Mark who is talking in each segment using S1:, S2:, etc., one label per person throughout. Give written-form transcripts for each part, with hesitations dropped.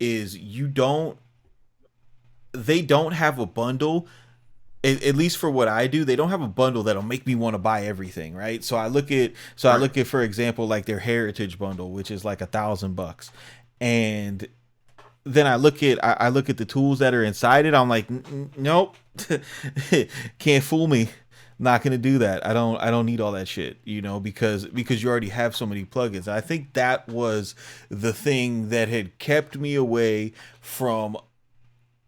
S1: is they don't have a bundle. At least for what I do, they don't have a bundle that'll make me want to buy everything, right? I
S2: Right.
S1: look at, for example, like their heritage bundle, which is like $1,000, and then I look at the tools that are inside it. I'm like, nope, can't fool me. Not gonna do that. I don't need all that shit, because you already have so many plugins. I think that was the thing that had kept me away from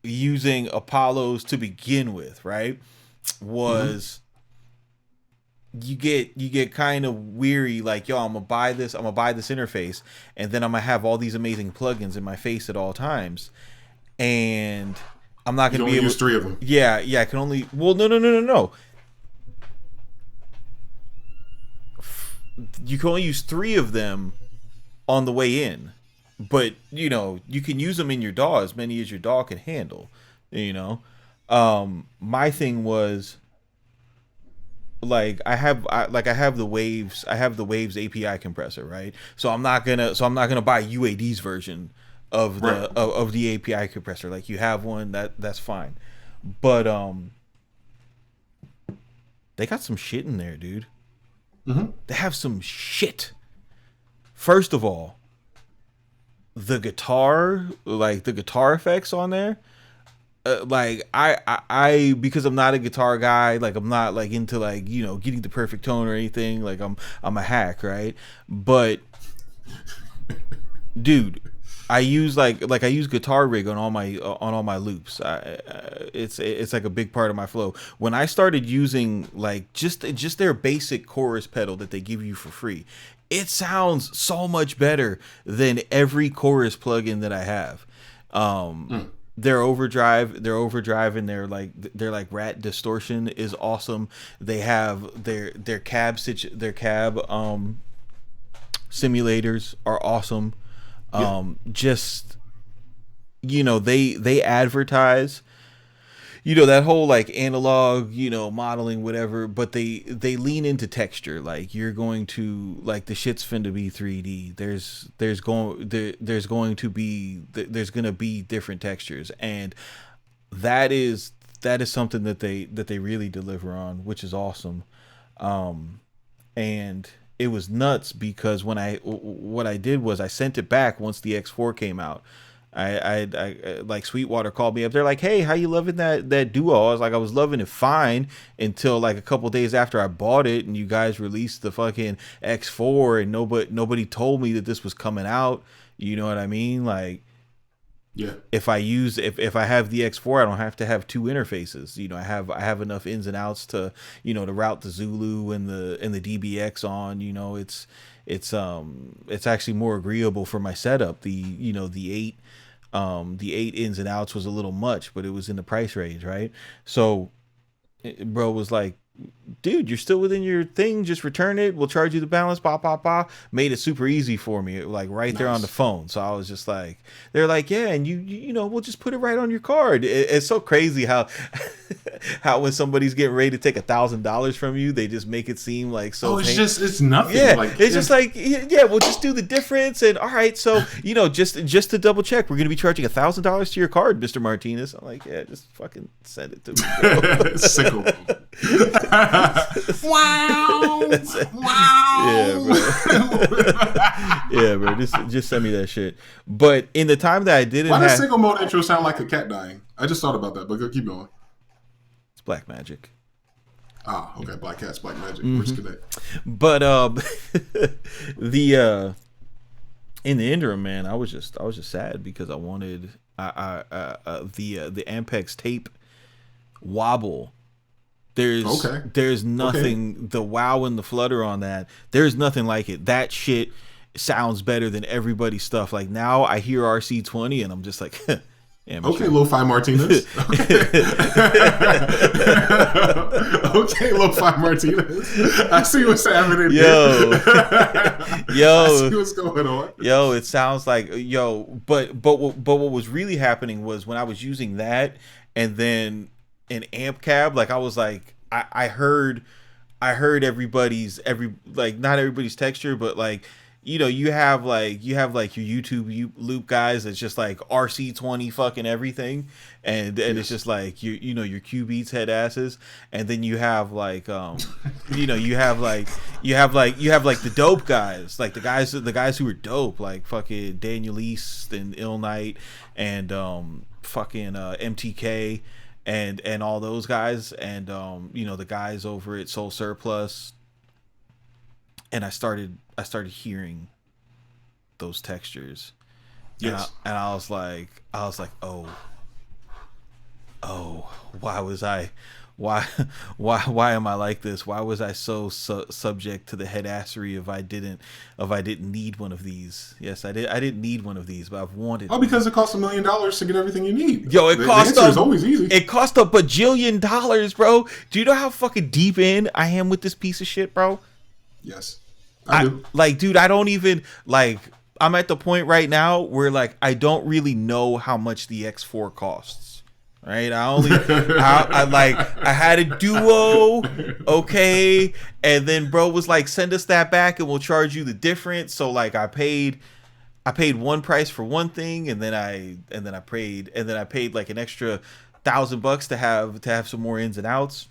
S1: using Apollos to begin with, right?
S2: Mm-hmm.
S1: Was you get kind of weary, like, yo, I'm gonna buy this interface, and then I'm gonna have all these amazing plugins in my face at all times, and I'm not
S2: You
S1: gonna
S2: only
S1: be able.
S2: use three of them.
S1: Yeah, I can only. Well, no. You can only use three of them on the way in, but you can use them in your DAW as many as your DAW can handle. You know, my thing was like I have the waves API compressor, right? So I'm not gonna buy UAD's version of
S2: Right.
S1: of the API compressor. Like, you have one, that's fine, but they got some shit in there, dude.
S2: Mm-hmm.
S1: They have some shit. First of all, the guitar effects on there, like because I'm not a guitar guy, like I'm not like into like getting the perfect tone or anything. Like I'm a hack, right? But dude, I use guitar rig on all my loops. It's like a big part of my flow. When I started using like just their basic chorus pedal that they give you for free, it sounds so much better than every chorus plugin that I have. Um,
S2: Mm.
S1: their overdrive, and their like rat distortion is awesome. They have their cab simulators are awesome.
S2: Yeah.
S1: Just they advertise that whole like analog modeling, whatever, but they lean into texture. Like, you're going to like the shit's finna be 3D. There's going to be there's gonna be different textures, and that is something that they really deliver on, which is awesome. And it was nuts because what I did was I sent it back once the X4 came out. I like Sweetwater called me up. They're like, "Hey, how you loving that duo?" I was like, "I was loving it fine until like a couple days after I bought it, and you guys released the fucking X4, and nobody told me that this was coming out." You know what I mean? Like,
S2: Yeah.
S1: if I have the X4, I don't have to have two interfaces. I have enough ins and outs to to route the Zulu and the DBX on. It's actually more agreeable for my setup. The eight ins and outs was a little much, but it was in the price range, right? So bro was like, dude, you're still within your thing. Just return it. We'll charge you the balance. Bah, bah, bah. Made it super easy for me, like right there on the
S2: Nice.
S1: phone. So I was just like, they're like, yeah, and we'll just put it right on your card. It's so crazy how how when somebody's getting ready to take $1,000 from you, they just make it seem like so
S2: Oh,
S1: pain.
S2: it's nothing.
S1: Yeah,
S2: Like
S1: it's just like, yeah, we'll just do the difference, and all right, so just to double check, we're gonna be charging $1,000 to your card, Mr. Martinez. I'm like, yeah, just fucking send it to me, bro.
S2: sickle. Wow.
S1: Yeah,
S2: Wow.
S1: bro. Yeah, bro. Just send me that shit. But in the time that I didn't
S2: Why does
S1: have,
S2: single mode intro sound like a cat dying? I just thought about that, but go keep going.
S1: it's black magic.
S2: Ah, okay. Black Cats, Black Magic. Where's Connect?
S1: But the in the interim, man, I was just sad because I wanted the Ampex tape wobble.
S2: Okay.
S1: There's
S2: Okay.
S1: nothing, the wow and the flutter on that. There's nothing like it. That shit sounds better than everybody's stuff. Like, now I hear RC20 and I'm just like,
S2: Okay,
S1: amateur.
S2: Lo-Fi Martinez. Okay. Okay, Lo-Fi Martinez. I see what's happening
S1: Yo,
S2: here. I see
S1: yo,
S2: what's going on.
S1: yo, it sounds like, but what was really happening was when I was using that, and then an amp cab, like, I was like, I heard every like, not everybody's texture, but like you have like your YouTube loop guys that's just like RC20 fucking everything, and it's just like your Q Beats head asses, and then you have like you have like the dope guys, like the guys who are dope, like fucking Daniel East and Ill Knight and fucking MTK and all those guys, and the guys over at Soul Surplus. And I started hearing those textures.
S2: Yes.
S1: And I was like, oh, why am I like this? Why was I so subject to the headassery if I didn't need one of these? Yes, I didn't need one of these, but I've wanted.
S2: Oh, because it costs $1 million to get everything you need.
S1: Yo, the answer
S2: is always easy.
S1: It cost $1 bajillion, bro. Do you know how fucking deep in I am with this piece of shit, bro?
S2: Yes, I do.
S1: Like, dude, I don't even like. I'm at the point right now where like I don't really know how much the X4 costs. Right? I had a Duo, okay, and then bro was like, send us that back and we'll charge you the difference. So like I paid one price for one thing, and then I paid like an extra $1,000 to have some more ins and outs.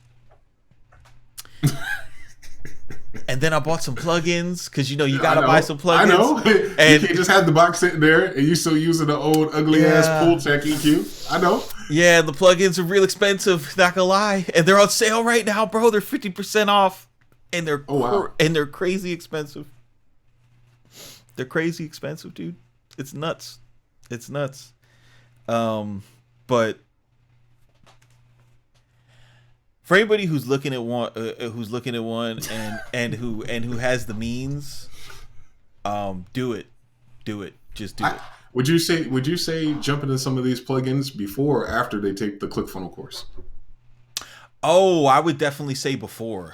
S1: And then I bought some plugins because you gotta buy some plugins.
S2: I know. And you can't just have the box sitting there and you still using the old ugly ass Pool Tech EQ. I know.
S1: Yeah, the plugins are real expensive. Not gonna lie, and they're on sale right now, bro. They're 50% off, and they're they're crazy expensive. They're crazy expensive, dude. It's nuts. It's nuts. But for anybody who's looking at one, and who has the means, do it. Just do it.
S2: Would you say jump into some of these plugins before or after they take the ClickFunnels course?
S1: Oh, I would definitely say before.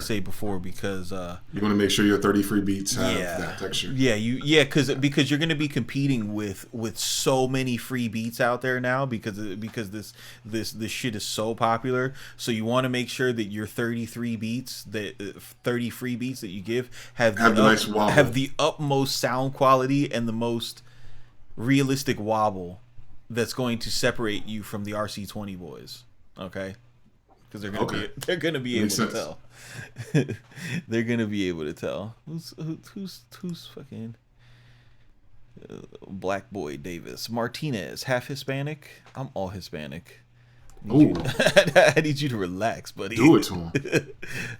S1: Say before because
S2: you want to make sure your 30 free beats have that texture.
S1: Yeah, because you're going to be competing with so many free beats out there now because this shit is so popular. So you want to make sure that your 30 free beats that you give have the utmost sound quality and the most realistic wobble that's going to separate you from the RC20 boys. Okay. Because they're gonna be able to tell. They're gonna be able to tell who's fucking Black Boy Davis Martinez, half Hispanic. I'm all Hispanic. I need you to relax, buddy.
S2: Do it to him.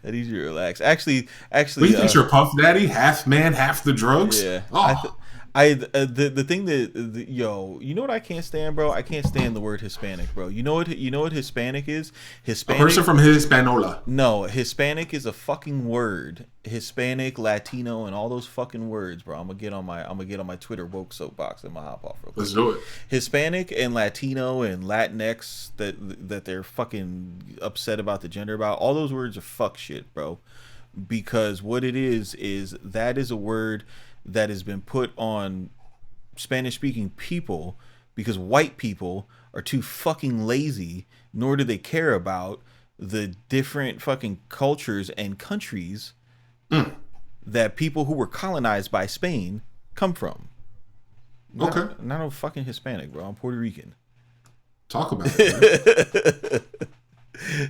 S1: I need you to relax. Actually,
S2: what, you think you're Puff Daddy, half man, half the drugs?
S1: Yeah.
S2: Oh.
S1: The thing that you know what I can't stand, bro? I can't stand the word Hispanic, bro. You know what Hispanic is? Hispanic,
S2: a person from Hispanola.
S1: No, Hispanic is a fucking word. Hispanic, Latino, and all those fucking words, bro. I'm gonna get on my Twitter woke soapbox and my hop off real quick.
S2: Let's do it. Hispanic
S1: and Latino and Latinx that they're fucking upset about the gender about. All those words are fuck shit, bro. Because what it is that is a word that has been put on Spanish-speaking people because white people are too fucking lazy, nor do they care about the different fucking cultures and countries that people who were colonized by Spain come from. Not a fucking Hispanic, bro. I'm Puerto Rican.
S2: Talk about it.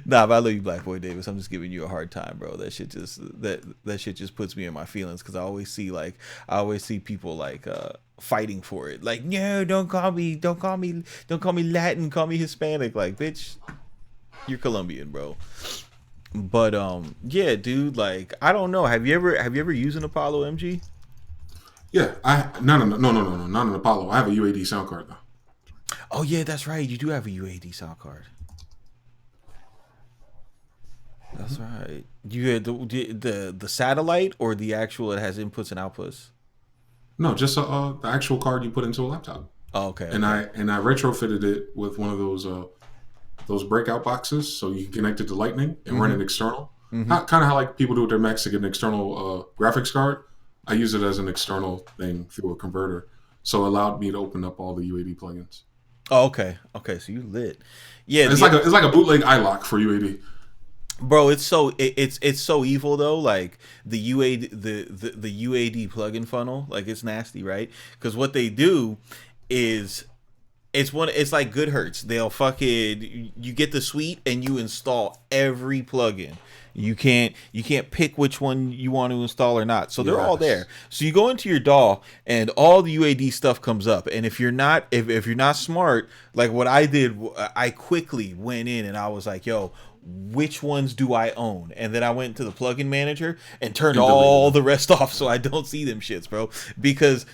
S1: Nah, but I love you, Black Boy Davis. I'm just giving you a hard time, bro. That shit just puts me in my feelings because I always see people like fighting for it. Like, no, don't call me Latin, call me Hispanic. Like, bitch, you're Colombian, bro. But yeah, dude. Like, I don't know. Have you ever used an Apollo MG?
S2: Yeah, no, not an Apollo. I have a UAD sound card though.
S1: Oh yeah, that's right. You do have a UAD sound card. That's right. You had the satellite or the actual that has inputs and outputs?
S2: No, just the actual card you put into a laptop.
S1: Oh, okay.
S2: And I retrofitted it with one of those breakout boxes, so you can connect it to Lightning and run it external. Kind of how like people do with their Macs to get an external graphics card. I use it as an external thing through a converter, so it allowed me to open up all the UAD plugins.
S1: Oh, okay. So you lit. Yeah,
S2: it's like a bootleg iLock for UAD.
S1: Bro, it's so evil though. Like the UAD the UAD plugin funnel, like it's nasty, right? Because what they do is it's like Good Hurts. They'll fucking you get the suite and you install every plugin. You can't pick which one you want to install or not. So they're all
S2: Yes.
S1: there. So you go into your DAW and all the UAD stuff comes up. And if you're not smart, like what I did, I quickly went in and I was like, yo, which ones do I own? And then I went to the plugin manager and turned
S2: And deleted
S1: all
S2: them.
S1: the rest off so I don't see them shits, bro. Because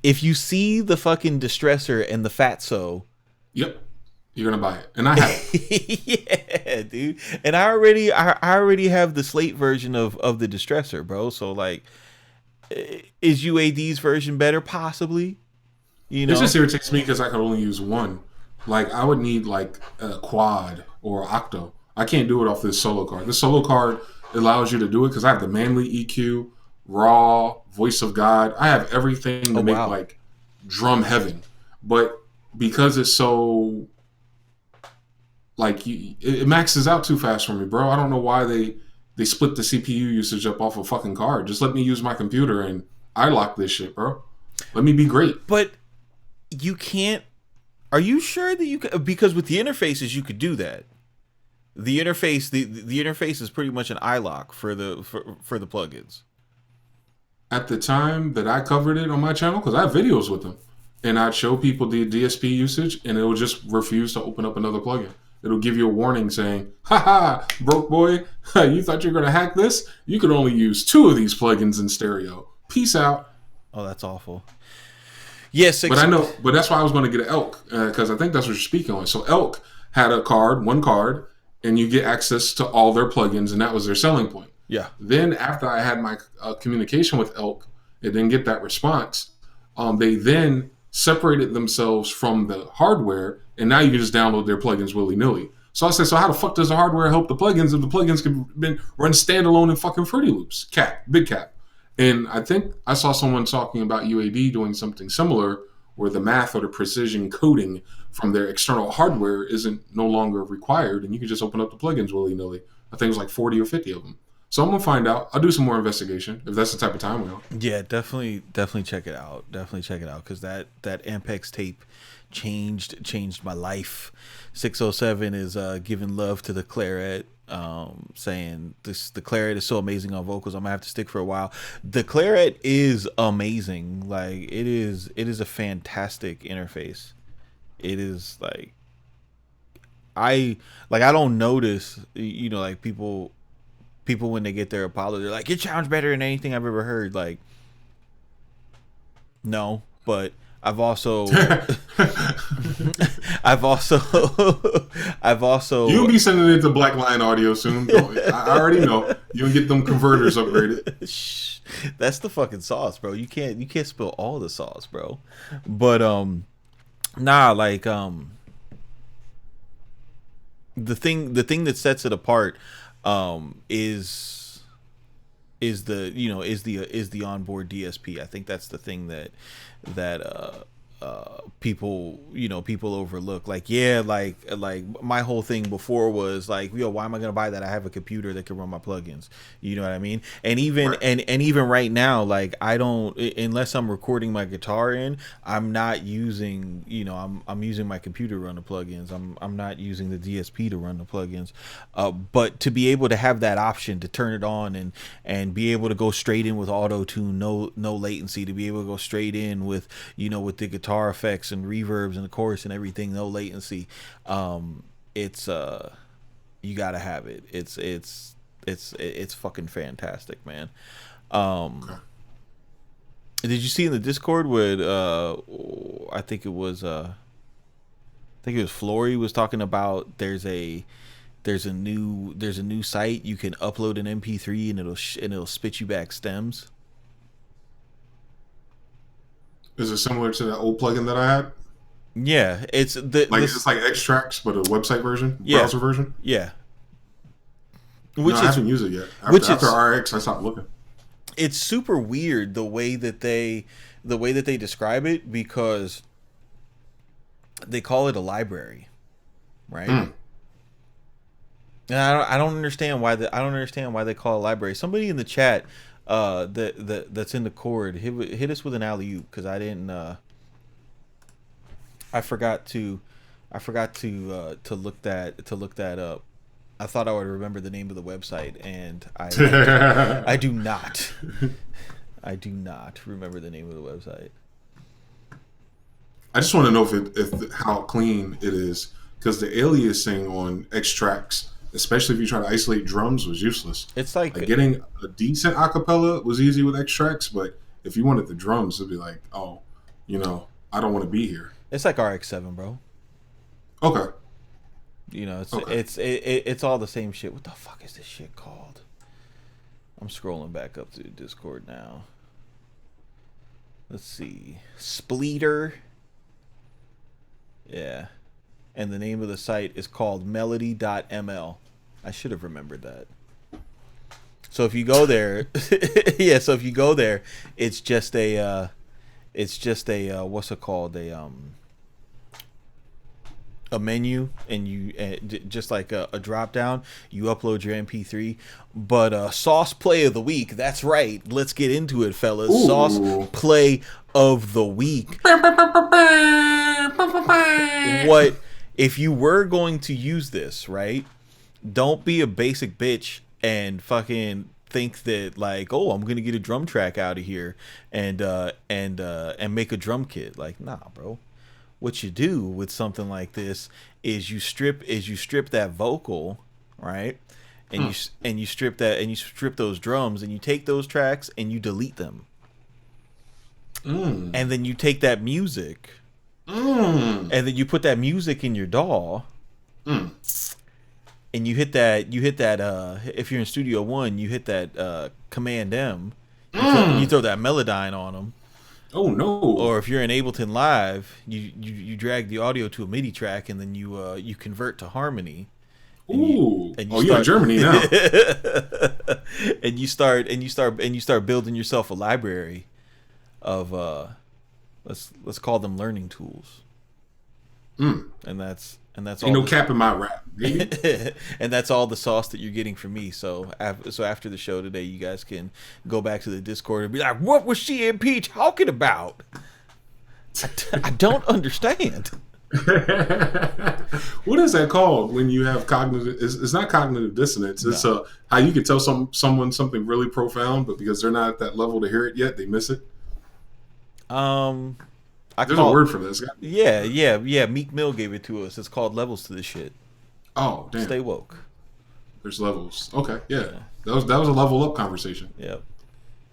S1: if you see the fucking distressor and the fatso,
S2: Yep. You're gonna buy it, and I have it.
S1: yeah, dude. And I already have the slate version of the distressor, bro. So like, is UAD's version better? Possibly. You
S2: It
S1: know.
S2: just irritates me because I could only use one. Like I would need like a quad or octo. I can't do it off this solo card. This solo card allows you to do it because I have the manly EQ, raw, voice of God. I have everything
S1: Oh
S2: to make
S1: wow.
S2: like drum heaven. But because it's so like it maxes out too fast for me, bro. I don't know why they split the CPU usage up off a fucking card. Just let me use my computer and I lock this shit, bro. Let me be great.
S1: But you can't. Are you sure that you could? Because with the interfaces, you could do that. The interface is pretty much an iLock for the plugins.
S2: At the time that I covered it on my channel, because I have videos with them, and I'd show people the DSP usage, and it will just refuse to open up another plugin. It'll give you a warning saying, haha, broke boy, you thought you were going to hack this? You could only use 2 of these plugins in stereo. Peace out.
S1: Oh, that's awful. Yes,
S2: But I know, but that's why I was going to get an Elk, because I think that's what you're speaking on. So Elk had a card, one card, and you get access to all their plugins, and that was their selling point.
S1: yeah.
S2: Then after I had my communication with Elk, it didn't get that response. They then separated themselves from the hardware, and now you can just download their plugins willy nilly. So I said, so how the fuck does the hardware help the plugins if the plugins can run standalone in fucking Fruity Loops? Big cap. And I think I saw someone talking about UAD doing something similar, where the math or the precision coding from their external hardware isn't no longer required, and you can just open up the plugins willy nilly. I think it was like 40 or 50 of them. So I'm gonna find out. I'll do some more investigation if that's the type of time we're on.
S1: Yeah, definitely check it out. Definitely check it out because that Ampex tape changed my life. 607 is giving love to the claret, saying the claret is so amazing on vocals. I'm gonna have to stick for a while. The claret is amazing. Like it is a fantastic interface. It is I don't notice, like people when they get their Apollo, they're like, your sounds better than anything I've ever heard. Like, no, but I've also I've also I've also
S2: You'll be sending it to Black Lion Audio soon. I already know. You'll get them converters upgraded.
S1: Shh, that's the fucking sauce, bro. You can't spill all the sauce, bro. But nah, like the thing that sets it apart is the onboard DSP. I think that's the thing that people overlook. Like, yeah, like my whole thing before was like, yo, why am I gonna buy that? I have a computer that can run my plugins. You know what I mean? And even
S2: Right.
S1: and even right now, like I don't, unless I'm recording my guitar in, I'm not using, I'm using my computer to run the plugins. I'm not using the DSP to run the plugins. But to be able to have that option to turn it on and be able to go straight in with auto tune, no latency, to be able to go straight in with with the guitar effects and reverbs and the chorus and everything, no latency. It's you gotta have it. It's fucking fantastic, man.
S2: Okay.
S1: Did you see in the Discord with I think it was Flory was talking about there's a new site you can upload an MP3 and it'll spit you back stems.
S2: Is it similar to that old plugin that I had?
S1: Yeah,
S2: It's like extracts, but a website version,
S1: yeah,
S2: browser version.
S1: yeah.
S2: No,
S1: Which
S2: I
S1: is
S2: haven't used it yet.
S1: which
S2: After
S1: is
S2: RX, I stopped looking.
S1: it's super weird the way that they describe it, because they call it a library, right?
S2: Mm.
S1: And I don't understand why I don't understand why they call it library. Somebody in the chat, that's in the chord, hit us with an alley oop, because I didn't. I forgot to look that up. I thought I would remember the name of the website, and I do not. I do not remember the name of the website.
S2: I just want to know if how clean it is, because the aliasing on X tracks, especially if you try to isolate drums, was useless.
S1: It's like
S2: getting a decent acapella was easy with X tracks, but if you wanted the drums, it'd be like, oh, I don't want to be here.
S1: It's like RX-7, bro.
S2: Okay.
S1: It's all the same shit. What the fuck is this shit called? I'm scrolling back up to Discord now. Let's see. Spleeter. Yeah. And the name of the site is called melody.ml. I should have remembered that. So if you go there, yeah, so if you go there, it's just a what's it called? A menu, and you just like a drop down, you upload your MP3. But sauce play of the week, that's right, let's get into it, fellas. Ooh. Sauce play of the week. What if you were going to use this, right? Don't be a basic bitch and fucking think that like, oh, I'm gonna get a drum track out of here and make a drum kit. Like, nah, bro. What you do with something like this is you strip that vocal, right? And you strip those drums, and you take those tracks and you delete them. And then you take that music, and then you put that music in your DAW, and you hit that if you're in Studio One, you hit that Command M, and you throw that Melodyne on them.
S2: Oh no!
S1: Or if you're in Ableton Live, you drag the audio to a MIDI track, and then you convert to harmony.
S2: Ooh! You're in Germany now.
S1: and you start building yourself a library of let's call them learning tools. And that's
S2: ain't all no cap in my rap, baby.
S1: And that's all the sauce that you're getting from me. So after the show today, you guys can go back to the Discord and be like, what was she and P talking about? I don't understand.
S2: What is that called when you have cognitive? It's not cognitive dissonance. It's how you can tell someone something really profound, but because they're not at that level to hear it yet, they miss it. There's a word for this.
S1: Yeah. Meek Mill gave it to us. It's called levels to this shit.
S2: Oh, damn.
S1: Stay woke.
S2: There's levels. Okay, yeah. That was a level up conversation.
S1: Yep.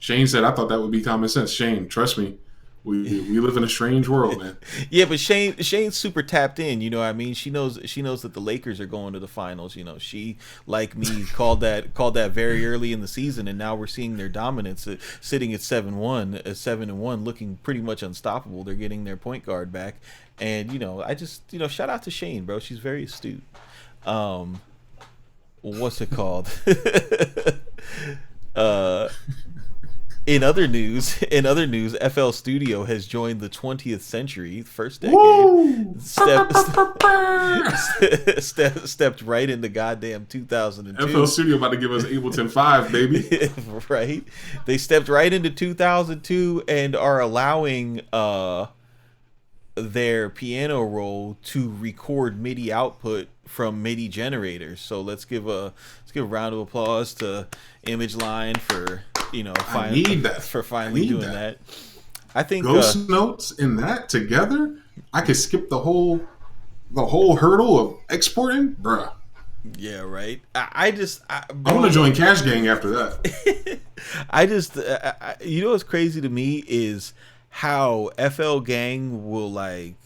S2: Shane said, I thought that would be common sense. Shane, trust me. We live in a strange world, man.
S1: Yeah, but Shane's super tapped in, you know what I mean? She knows that the Lakers are going to the finals, you know. She, like me, called that very early in the season, and now we're seeing their dominance sitting at 7-1, looking pretty much unstoppable. They're getting their point guard back. And, I just, shout out to Shane, bro. She's very astute. What's it called? In other news, FL Studio has joined the 20th century, first decade. Stepped right into goddamn 2002.
S2: FL Studio about to give us Ableton 5, baby.
S1: Right? They stepped right into 2002 and are allowing their piano roll to record MIDI output from MIDI generators. So let's give a round of applause to Image Line for finally doing that. I think
S2: Ghost Notes in that together, I could skip the whole hurdle of exporting, bruh.
S1: Yeah, right. I
S2: want to join Cash Gang after that.
S1: What's crazy to me is how FL Gang will like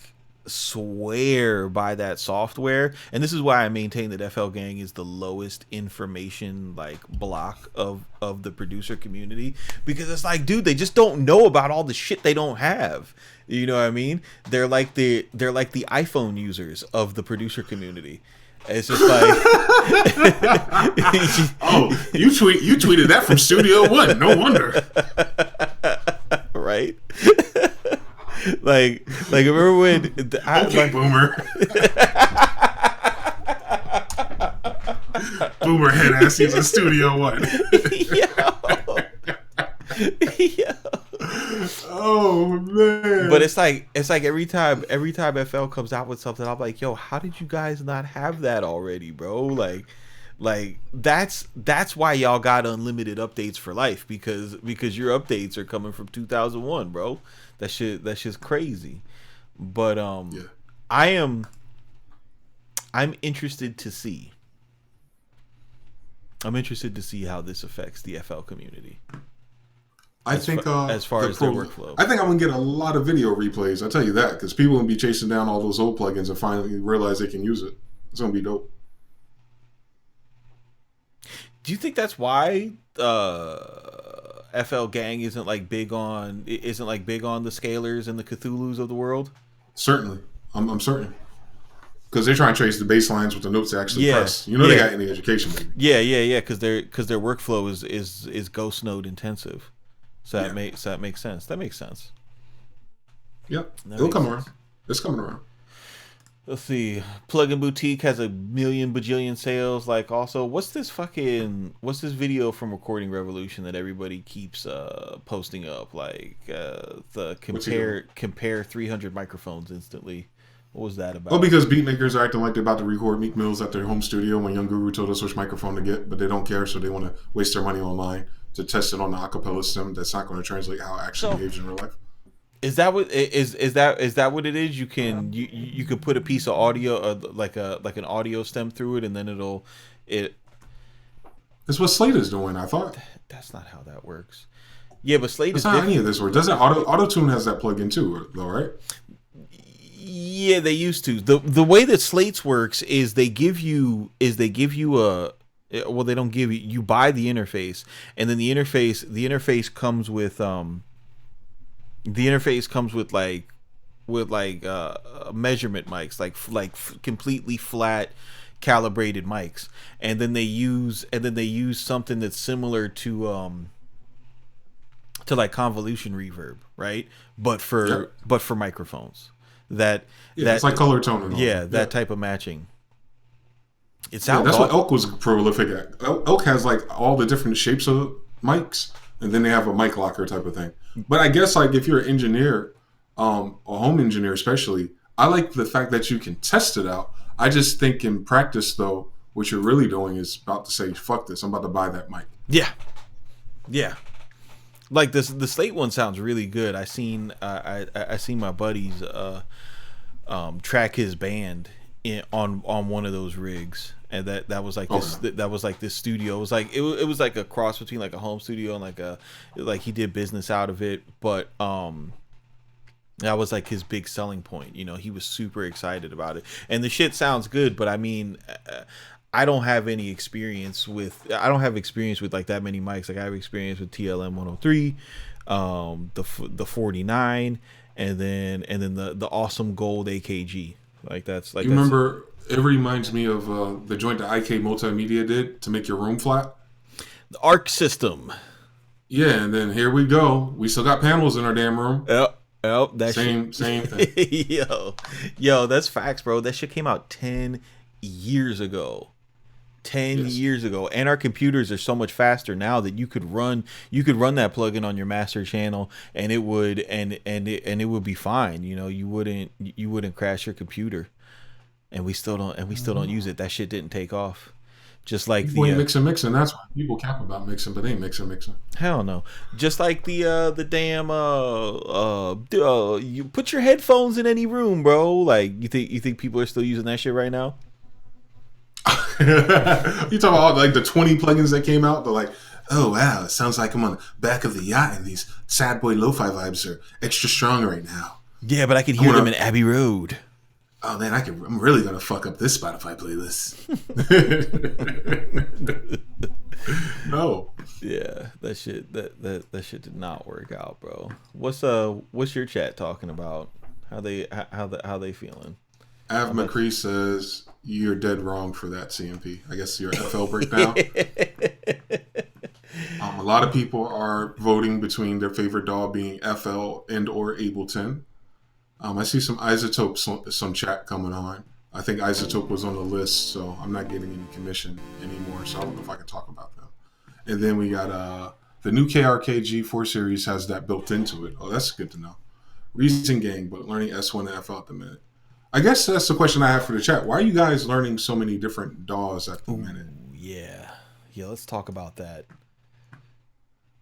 S1: swear by that software, and this is why I maintain that FL Gang is the lowest information like block of the producer community, because it's like, dude, they just don't know about all the shit they don't have. You know what I mean? They're like the iPhone users of the producer community. It's just like
S2: oh, you tweeted that from Studio One. No wonder.
S1: Right? like remember when
S2: boomer. boomer head ass using Studio One.
S1: Yo. Yo.
S2: Oh man!
S1: But it's like every time FL comes out with something, I'm like, yo, how did you guys not have that already, bro? Like that's why y'all got unlimited updates for life, because your updates are coming from 2001, bro. That's just crazy. But
S2: yeah.
S1: I'm interested to see. I'm interested to see how this affects the FL community.
S2: As far as
S1: their workflow,
S2: I think I'm gonna get a lot of video replays. I'll tell you that, because people will be chasing down all those old plugins and finally realize they can use it. It's gonna be dope.
S1: Do you think that's why FL Gang isn't like big on the Scalers and the Cthulhu's of the world?
S2: Certainly, I'm certain, because they're trying to trace the bass lines with the notes they actually press. You know, they got any education. Maybe.
S1: Yeah, because their workflow is Ghost Node intensive. So that makes sense. That makes sense.
S2: Yep, it'll come around. It's coming around.
S1: Let's see. Plugin Boutique has 1 million bajillion sales. Like, also, what's this video from Recording Revolution that everybody keeps posting up? Like, the compare 300 microphones instantly. What was that about?
S2: Well, because beatmakers are acting like they're about to record Meek Mills at their home studio when Young Guru told us which microphone to get, but they don't care, so they want to waste their money online to test it on the acapella system. That's not going to translate how it actually behaves in real life.
S1: Is that what what it is? You can put a piece of audio, like an audio stem through it, and then it.
S2: That's what Slate is doing. I thought
S1: that's not how that works. Yeah, but Slate
S2: that's
S1: is
S2: not any of this work. Doesn't Auto-Tune has that plugin too, though, right?
S1: Yeah, they used to. The way that Slate's works is they give you a. Well, they don't give you. You buy the interface, and then the interface comes with measurement mics, like completely flat calibrated mics, and then they use something that's similar to like convolution reverb, right? But for microphones.
S2: It's like color tone.
S1: And that type of matching. It sounds.
S2: That's what Elk was prolific at. Elk has like all the different shapes of mics, and then they have a mic locker type of thing. But I guess like if you're an engineer, a home engineer especially, I like the fact that you can test it out. I just think in practice though, what you're really doing is about to say, "Fuck this! I'm about to buy that mic."
S1: Yeah. Like the Slate one sounds really good. I seen my buddies track his band on one of those rigs, and that was like this studio. It was like it was like a cross between like a home studio and like he did business out of it, but that was like his big selling point. You know, he was super excited about it, and the shit sounds good. But I mean, I don't have experience with like that many mics. Like I have experience with TLM 103, the 49, and then the awesome gold AKG. Like that's like.
S2: You remember? It reminds me of the joint that IK Multimedia did to make your room flat.
S1: The ARC system.
S2: Yeah, and then here we go. We still got panels in our damn room.
S1: Yep. That
S2: same thing.
S1: Yo, that's facts, bro. That shit came out 10 years ago. 10 years ago, and our computers are so much faster now that you could run that plugin on your master channel, and it would it would be fine. You know, you wouldn't crash your computer, and we still don't use it. That shit didn't take off. Just like
S2: people ain't mixing. That's why people cap about mixing, but they ain't mixing.
S1: Hell no. Just like the damn you put your headphones in any room, bro. Like you think people are still using that shit right now?
S2: You talking about like the 20 plugins that came out? They're like, oh wow, it sounds like I'm on the back of the yacht, and these sad boy lo-fi vibes are extra strong right now.
S1: Yeah, but I can hear them in Abbey Road.
S2: Oh man, I'm really gonna fuck up this Spotify playlist. No.
S1: Yeah, that shit did not work out, bro. What's your chat talking about? How they feeling?
S2: Av McCree says you're dead wrong for that, CMP. I guess your FL breakdown. A lot of people are voting between their favorite DAW being FL and or Ableton. I see some Isotopes, some chat coming on. I think Isotope was on the list, so I'm not getting any commission anymore. So I don't know if I can talk about them. And then we got the new KRK G4 series has that built into it. Oh, that's good to know. Reason Gang, but learning S1 and FL at the minute. I guess that's the question I have for the chat. Why are you guys learning so many different DAWs at the minute?
S1: Yeah, let's talk about that.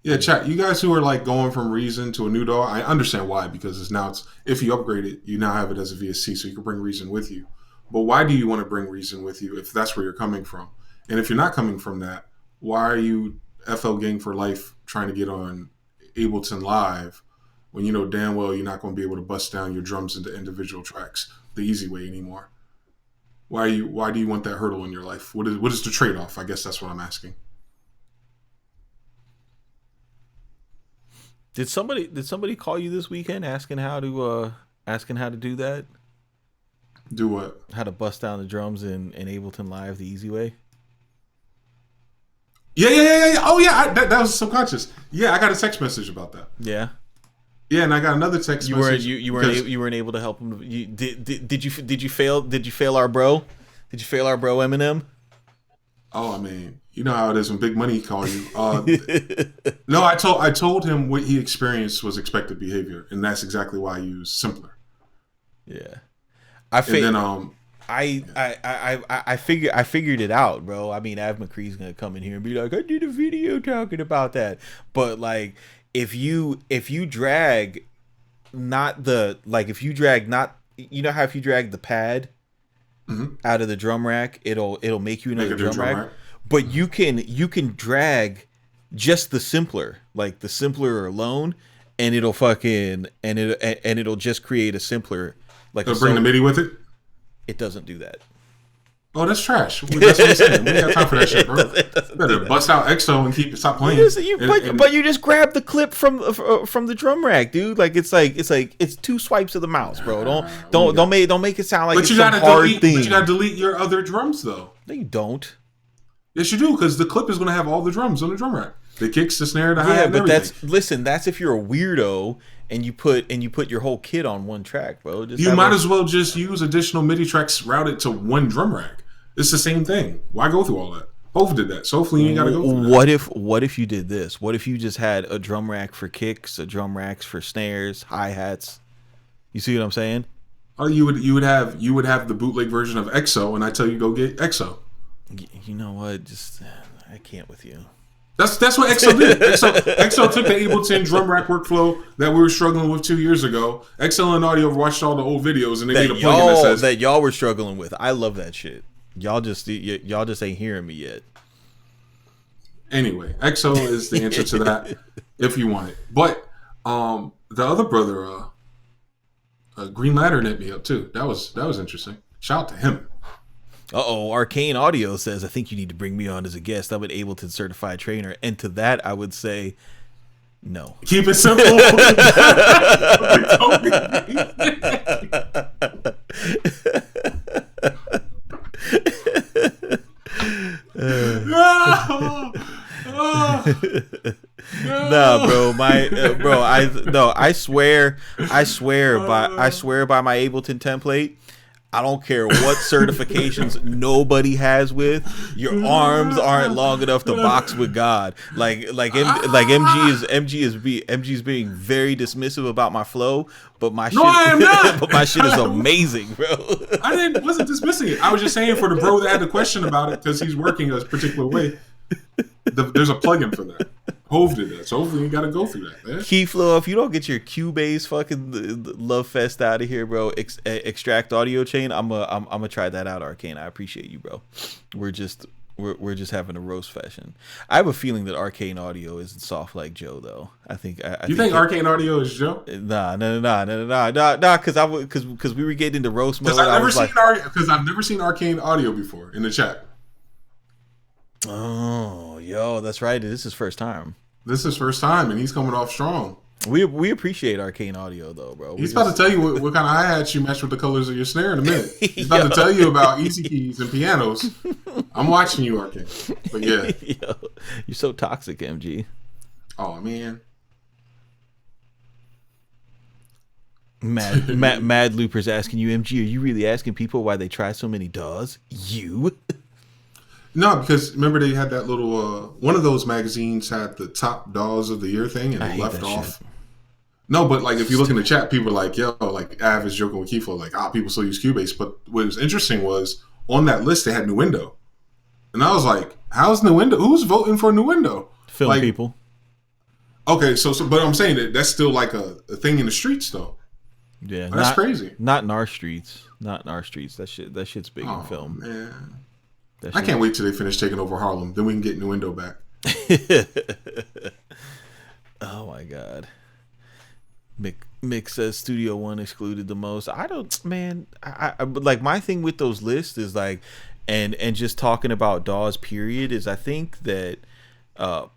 S2: Yeah, chat. You guys who are like going from Reason to a new DAW, I understand why, because it's if you upgrade it, you now have it as a VST, so you can bring Reason with you. But why do you want to bring Reason with you if that's where you're coming from? And if you're not coming from that, why are you FL Gang for life trying to get on Ableton Live when you know damn well you're not going to be able to bust down your drums into individual tracks the easy way anymore? Why do you want that hurdle in your life? What is the trade-off? I guess that's what I'm asking.
S1: Did somebody call you this weekend asking how to do that?
S2: Do what?
S1: How to bust down the drums in Ableton Live the easy way?
S2: Yeah. Oh yeah, that was subconscious. Yeah, I got a text message about that.
S1: Yeah.
S2: Yeah, and I got another text message.
S1: You weren't able to help him. Did you fail our bro? Did you fail our bro Eminem?
S2: Oh, I mean, you know how it is when big money call you. No, I told him what he experienced was expected behavior, and that's exactly why I use simpler.
S1: Yeah, I figured it out, bro. I mean, Av McCree's gonna come in here and be like, I did a video talking about that, but like, if you drag not, you know how if you drag the pad out of the drum rack, it'll make you another drum rack. But you can drag just the simpler, like the simpler alone, and it'll just create a simpler. Like
S2: it'll bring the MIDI with it.
S1: It doesn't do that.
S2: Oh, that's trash. That's what I'm saying. We ain't got time for that shit, bro. Better bust out EXO and stop playing.
S1: But you just grab the clip from the drum rack, dude. Like it's two swipes of the mouse, bro. Don't make it sound like it's some hard thing.
S2: But you gotta delete your other drums though.
S1: No, you don't.
S2: Yes, you do, because the clip is gonna have all the drums on the drum rack. The kicks, the snare, the hi-hat, and everything.
S1: that's if you're a weirdo and you put your whole kit on one track, bro.
S2: You might as well just use additional MIDI tracks routed to one drum rack. It's the same thing. Why go through all that? Both did that, so hopefully you ain't gotta go through that.
S1: What if you did this? What if you just had a drum rack for kicks, a drum racks for snares, hi-hats? You see what I'm saying?
S2: Oh, you would have the bootleg version of EXO, and I tell you go get EXO.
S1: You know what? Just I can't with you.
S2: That's what EXO did. EXO took the Ableton drum rack workflow that we were struggling with 2 years ago. Excellent Audio watched all the old videos and they made a plugin that says
S1: that y'all were struggling with. I love that shit. Y'all just ain't hearing me yet.
S2: Anyway, EXO is the answer to that if you want it. But the other brother, Green Lantern, hit me up too. That was interesting. Shout out to him.
S1: Arcane Audio says, I think you need to bring me on as a guest. I'm an Ableton certified trainer. And to that, I would say, no.
S2: Keep it simple.
S1: Nah, bro, I swear by my Ableton template. I don't care what certifications nobody has with. Your arms aren't long enough to box with God. MG is being very dismissive about my flow, but my shit,
S2: I am not.
S1: But my shit is amazing, bro.
S2: I wasn't dismissing it. I was just saying for the bro that had the question about it because he's working a particular way. There's a plugin for that. Hove did that, so hopefully you got to go through that, man.
S1: Keyflow, if you don't get your Cubase fucking love fest out of here, bro, extract audio chain. I'm gonna try that out, Arcane. I appreciate you, bro. We're just having a roast session. I have a feeling that Arcane Audio isn't soft like Joe, though. I think
S2: Arcane Audio is Joe?
S1: Nah, because we were getting into roast mode.
S2: Because I've never seen Arcane Audio before in the chat.
S1: Oh, yo, that's right. This is his first time.
S2: This is his first time, and he's coming off strong.
S1: We appreciate Arcane Audio, though, bro.
S2: He's about to tell you what kind of hi-hats you match with the colors of your snare in a minute. He's about to tell you about easy keys and pianos. I'm watching you, Arcane. But yeah.
S1: Yo, you're so toxic, MG.
S2: Oh, man.
S1: Mad Looper's asking you, MG, are you really asking people why they try so many DAWs? You?
S2: No, because remember they had that little one of those magazines had the top DAWs of the year thing, and they left off. Shit. No, but like if you look in the chat, people are like, yo, like Av is joking with Kifo, like, people still use Cubase. But what was interesting was on that list they had New Window. And I was like, how's New Window? Who's voting for New Window?
S1: Film
S2: like,
S1: people.
S2: Okay, so but I'm saying that's still like a thing in the streets though.
S1: Yeah.
S2: That's crazy.
S1: Not in our streets. Not in our streets. That shit's big in film.
S2: Man. I can't wait till they finish taking over Harlem. Then we can get New Window back.
S1: Oh my god. Mick says Studio One excluded the most. I don't, man. I like my thing with those lists is like, and just talking about DAWs period is I think that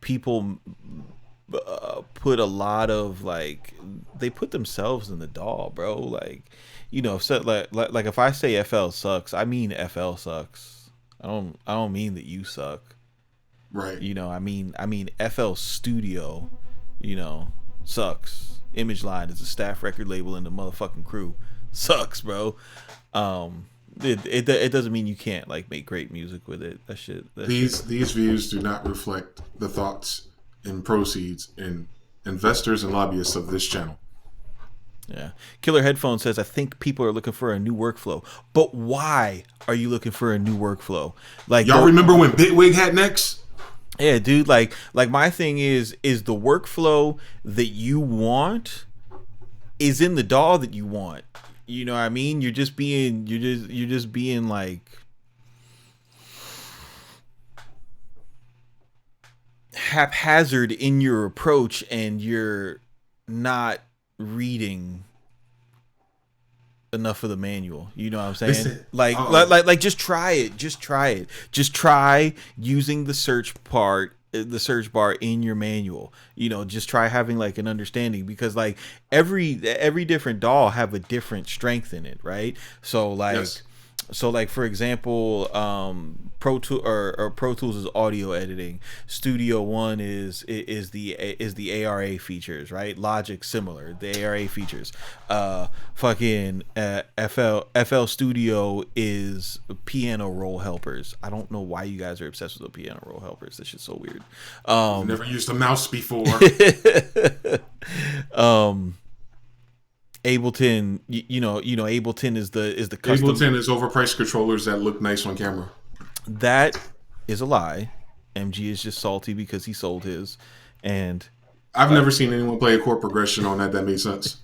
S1: people put a lot of like they put themselves in the DAW, bro. Like, you know, so like if I say FL sucks, I mean FL sucks. I don't mean that you suck.
S2: Right.
S1: You know, I mean FL Studio, you know, sucks. Image Line is a staff record label in the motherfucking crew. Sucks, bro. It doesn't mean you can't like make great music with it. These
S2: views do not reflect the thoughts and proceeds and investors and lobbyists of this channel.
S1: Yeah. Killer Headphone says, I think people are looking for a new workflow. But why are you looking for a new workflow? Like,
S2: y'all remember when Bitwig had Next?
S1: Yeah, dude, like my thing is the workflow that you want is in the DAW that you want. You know what I mean? You're just being like haphazard in your approach, and you're not reading enough of the manual. You know what I'm saying?
S2: Listen,
S1: like just try it. Just try using the search bar in your manual. You know, just try having like an understanding, because like every different DAW have a different strength in it, right? So like
S2: yes.
S1: So like for example, Pro Tools is audio editing. Studio One is the ARA features, right? Logic similar, the ARA features. FL Studio is piano roll helpers. I don't know why you guys are obsessed with the piano roll helpers. This shit's so weird.
S2: I've never used a mouse before.
S1: Ableton, you know, Ableton is the custom.
S2: Ableton is overpriced controllers that look nice on camera.
S1: That is a lie. MG is just salty because he sold his, and
S2: I've never seen anyone play a chord progression on that made sense.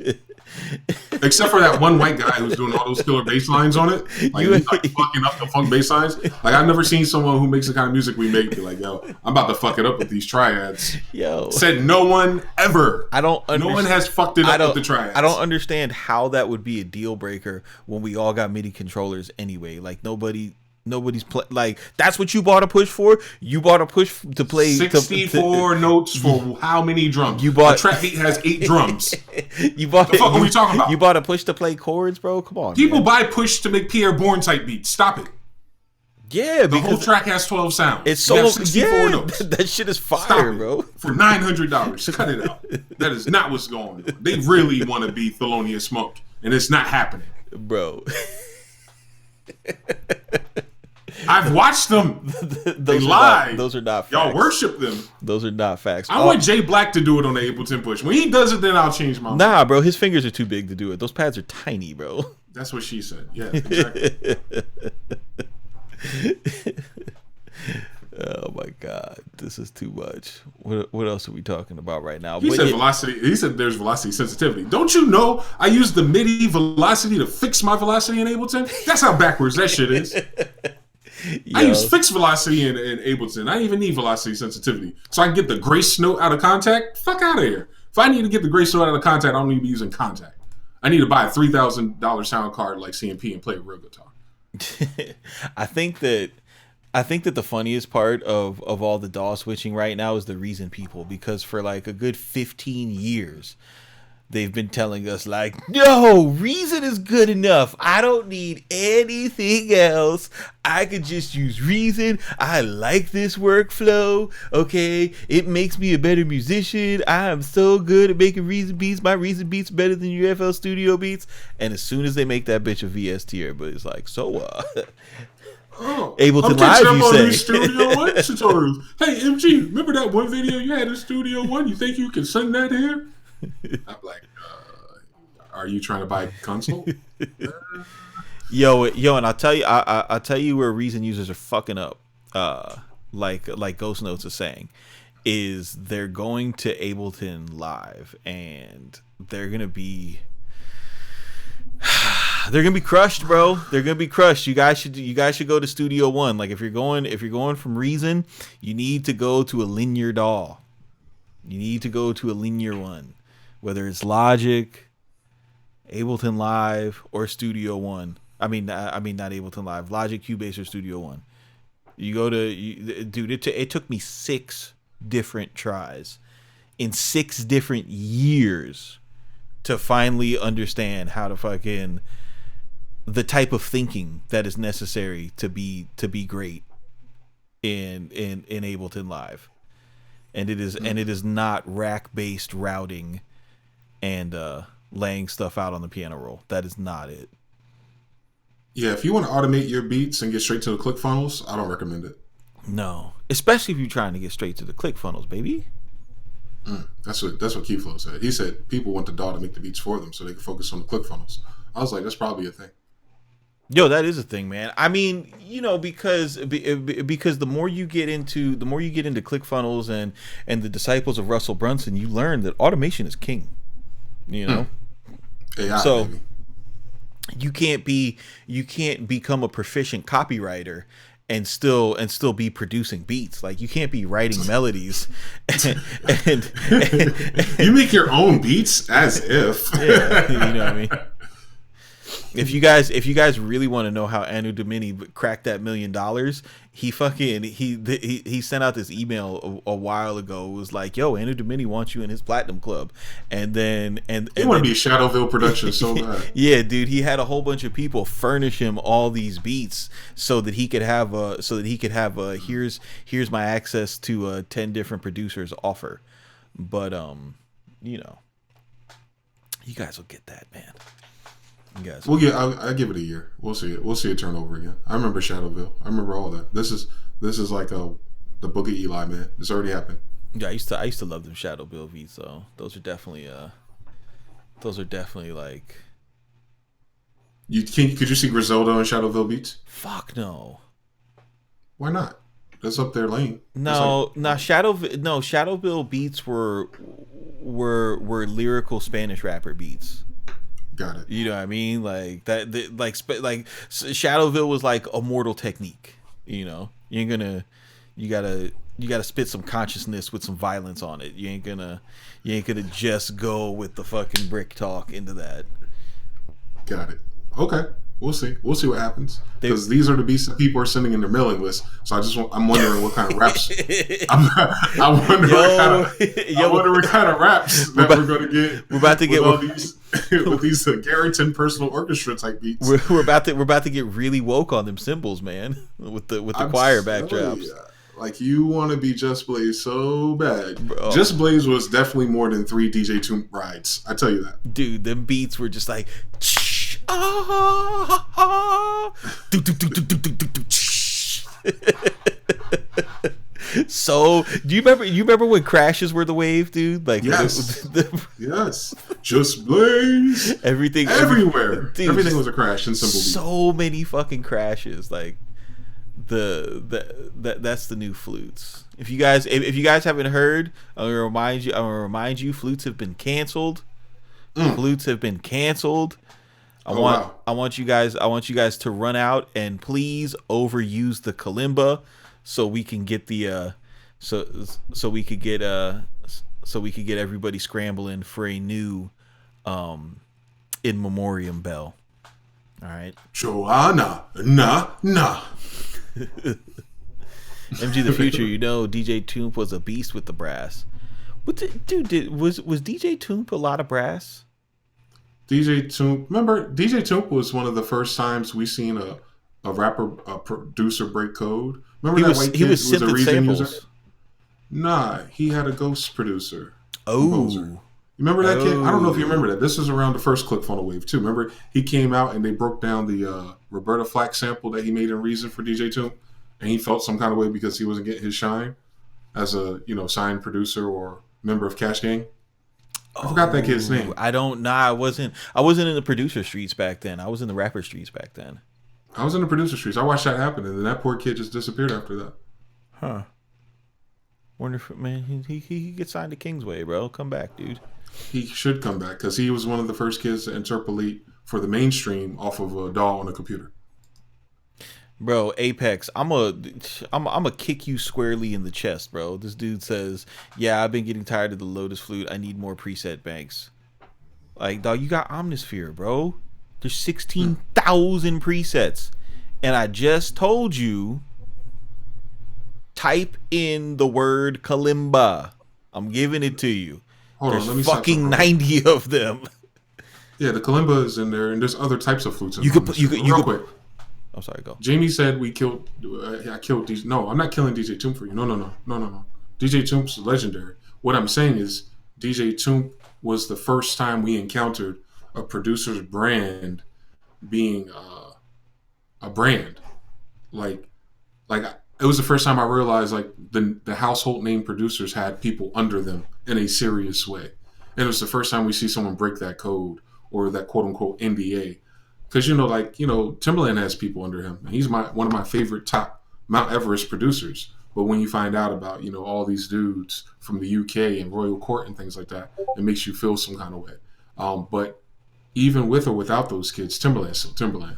S2: Except for that one white guy who's doing all those killer bass lines on it. Like, he's like fucking up the funk bass lines. Like, I've never seen someone who makes the kind of music we make be like, yo, I'm about to fuck it up with these triads.
S1: Yo.
S2: Said no one ever.
S1: No one
S2: has fucked it up with the triads.
S1: I don't understand how that would be a deal breaker when we all got MIDI controllers anyway. Like, nobody's like, that's what you bought a push for? You bought a push to play
S2: 64 notes for how many drums?
S1: You bought
S2: a trap beat has 8 drums.
S1: You bought
S2: the fuck are we talking about?
S1: You bought a push to play chords, bro? Come on.
S2: People
S1: man.
S2: buy push to make Pierre Bourne type beats. Stop it.
S1: Yeah,
S2: the whole track has 12 sounds.
S1: It's so
S2: 64 notes.
S1: That shit is fire, bro.
S2: For $900. Cut it out. That is not what's going on. They really want to be Thelonious Monk, and it's not happening.
S1: Bro.
S2: I've watched them. They lie.
S1: Those are not facts.
S2: Y'all worship them.
S1: Those are not facts.
S2: I want Jay Black to do it on the Ableton push. When he does it, then I'll change my mind.
S1: Nah, bro. His fingers are too big to do it. Those pads are tiny, bro.
S2: That's what she said. Yeah, exactly.
S1: Oh my god, this is too much. What else are we talking about right now?
S2: He said velocity. He said there's velocity sensitivity. Don't you know I use the MIDI velocity to fix my velocity in Ableton? That's how backwards that shit is. I use fixed velocity in Ableton. I don't even need velocity sensitivity. So I can get the grace note out of contact. Fuck out of here. If I need to get the grace note out of contact, I don't need to be using contact. I need to buy a $3,000 sound card like CMP and play a real guitar.
S1: I think that the funniest part of all the DAW switching right now is the Reason people, because for like a good 15 years, they've been telling us like, no, Reason is good enough. I don't need anything else. I could just use Reason. I like this workflow. Okay, it makes me a better musician. I am so good at making Reason beats. My Reason beats better than your FL Studio beats. And as soon as they make that bitch a VST, everybody's like, so Ableton Live, you say?
S2: Studio One tutorials. Hey, MG, remember that one video you had in Studio One? You think you can sing that here? I'm like, are you trying to buy a console?
S1: Yo, and I'll tell you where Reason users are fucking up. Like Ghost Notes is saying, is they're going to Ableton Live and they're gonna be crushed, bro. They're gonna be crushed. You guys should go to Studio One. Like if you're going from Reason, you need to go to a linear DAW. You need to go to a linear one, whether it's Logic, Ableton Live, or Studio One. I mean not Ableton Live, Logic, Cubase, or Studio One. You go to, dude. It took me 6 different tries in 6 different years to finally understand how to fucking the type of thinking that is necessary to be great in Ableton Live. And it is not rack based routing and laying stuff out on the piano roll. That is not it.
S2: Yeah, if you want to automate your beats and get straight to the ClickFunnels, I don't recommend it.
S1: No, especially if you're trying to get straight to the ClickFunnels, baby.
S2: That's what Keyflow said. He said people want the DAW to make the beats for them so they can focus on the ClickFunnels. I was like, that's probably a thing.
S1: Yo, that is a thing, man. I mean, because the more you get into ClickFunnels and the disciples of Russell Brunson, you learn that automation is king.
S2: AI,
S1: so
S2: baby.
S1: you can't become a proficient copywriter and still be producing beats. Like you can't be writing melodies and
S2: you make your own beats as if.
S1: Yeah, you know what I mean? If you guys really want to know how Anu Domini cracked that $1 million, he sent out this email a while ago. It was like, yo, Anu Domini wants you in his platinum club, and he
S2: want to be Shadowville Productions so bad.
S1: Yeah, dude, he had a whole bunch of people furnish him all these beats so that he could have here's my access to 10 different producers offer. But you guys will get that, man.
S2: I give it a year. We'll see it. We'll see it turn over again. I remember Shadowville. I remember all that. This is like the Book of Eli, man. It's already happened.
S1: Yeah, I used to love them Shadowville beats. So those are definitely like.
S2: Could you see Griselda on Shadowville beats?
S1: Fuck no.
S2: Why not? That's up their lane.
S1: Shadowville beats were lyrical Spanish rapper beats.
S2: Got it.
S1: You know what I mean? Like that. Like Shadowville was like Immortal Technique. You know, you gotta spit some consciousness with some violence on it. You ain't gonna just go with the fucking brick talk into that.
S2: Got it. Okay. We'll see what happens, because these are the beats that people are sending in their mailing list. So I'm wondering what kind of raps. I wonder what kind of raps that we're going to get.
S1: We're about to get
S2: all these with these Garrington personal orchestra type beats.
S1: We're about to get really woke on them cymbals, man. With the choir backdrops.
S2: Like you want to be Just Blaze so bad. Bro. Just Blaze was definitely more than 3 DJ Toon rides. I tell you that.
S1: Dude, them beats were just like. So do you remember when crashes were the wave, dude? Like
S2: yes, yes, Just Blaze,
S1: everything
S2: everywhere, dude, everything was a crash in Simple Beat.
S1: So many fucking crashes. Like that's the new flutes. If you guys haven't heard, I'm gonna remind you, flutes have been canceled. Flutes have been canceled. I want you guys to run out and please overuse the kalimba so we can get the so we could get everybody scrambling for a new in memoriam bell. All right.
S2: Joanna, nah.
S1: MG the Future, DJ Toomp was a beast with the brass. Was DJ Toomp a lot of brass?
S2: DJ Toomp, remember DJ Toomp was one of the first times we seen a rapper, a producer break code. Remember that white kid who was a reason user? Nah, he had a ghost producer. Composer. You remember that kid? I don't know if you remember that. This was around the first ClickFunnel wave too. Remember he came out and they broke down the Roberta Flack sample that he made in Reason for DJ Toomp, and he felt some kind of way because he wasn't getting his shine as a signed producer or member of Cash Gang. I forgot that kid's name.
S1: I don't know. I wasn't in the producer streets back then. I was in the rapper streets back then.
S2: I was in the producer streets. I watched that happen, and then that poor kid just disappeared after that.
S1: Huh. Wonder if, man, he gets signed to Kingsway, bro. Come back, dude.
S2: He should come back because he was one of the first kids to interpolate for the mainstream off of a DAW on a computer.
S1: Bro, Apex, I'm a kick you squarely in the chest, bro. This dude says, "Yeah, I've been getting tired of the Lotus Flute. I need more preset banks." Like, dog, you got Omnisphere, bro. There's 16,000 presets, and I just told you, type in the word kalimba. I'm giving it to you.
S2: Hold
S1: there's
S2: on, let me
S1: fucking 90 of them.
S2: Yeah, the kalimba is in there, and there's other types of flutes.
S1: You could real
S2: quick.
S1: I'm sorry, go.
S2: Jamie said I killed DJ. No, I'm not killing DJ Toomp for you. No. DJ Toomp's legendary. What I'm saying is DJ Toomp was the first time we encountered a producer's brand being a brand. Like it was the first time I realized like the household name producers had people under them in a serious way. And it was the first time we see someone break that code or that quote unquote NDA. Because, Timbaland has people under him. And he's one of my favorite top Mount Everest producers. But when you find out about, all these dudes from the UK and Royal Court and things like that, it makes you feel some kind of way. But even with or without those kids, Timbaland's still Timbaland.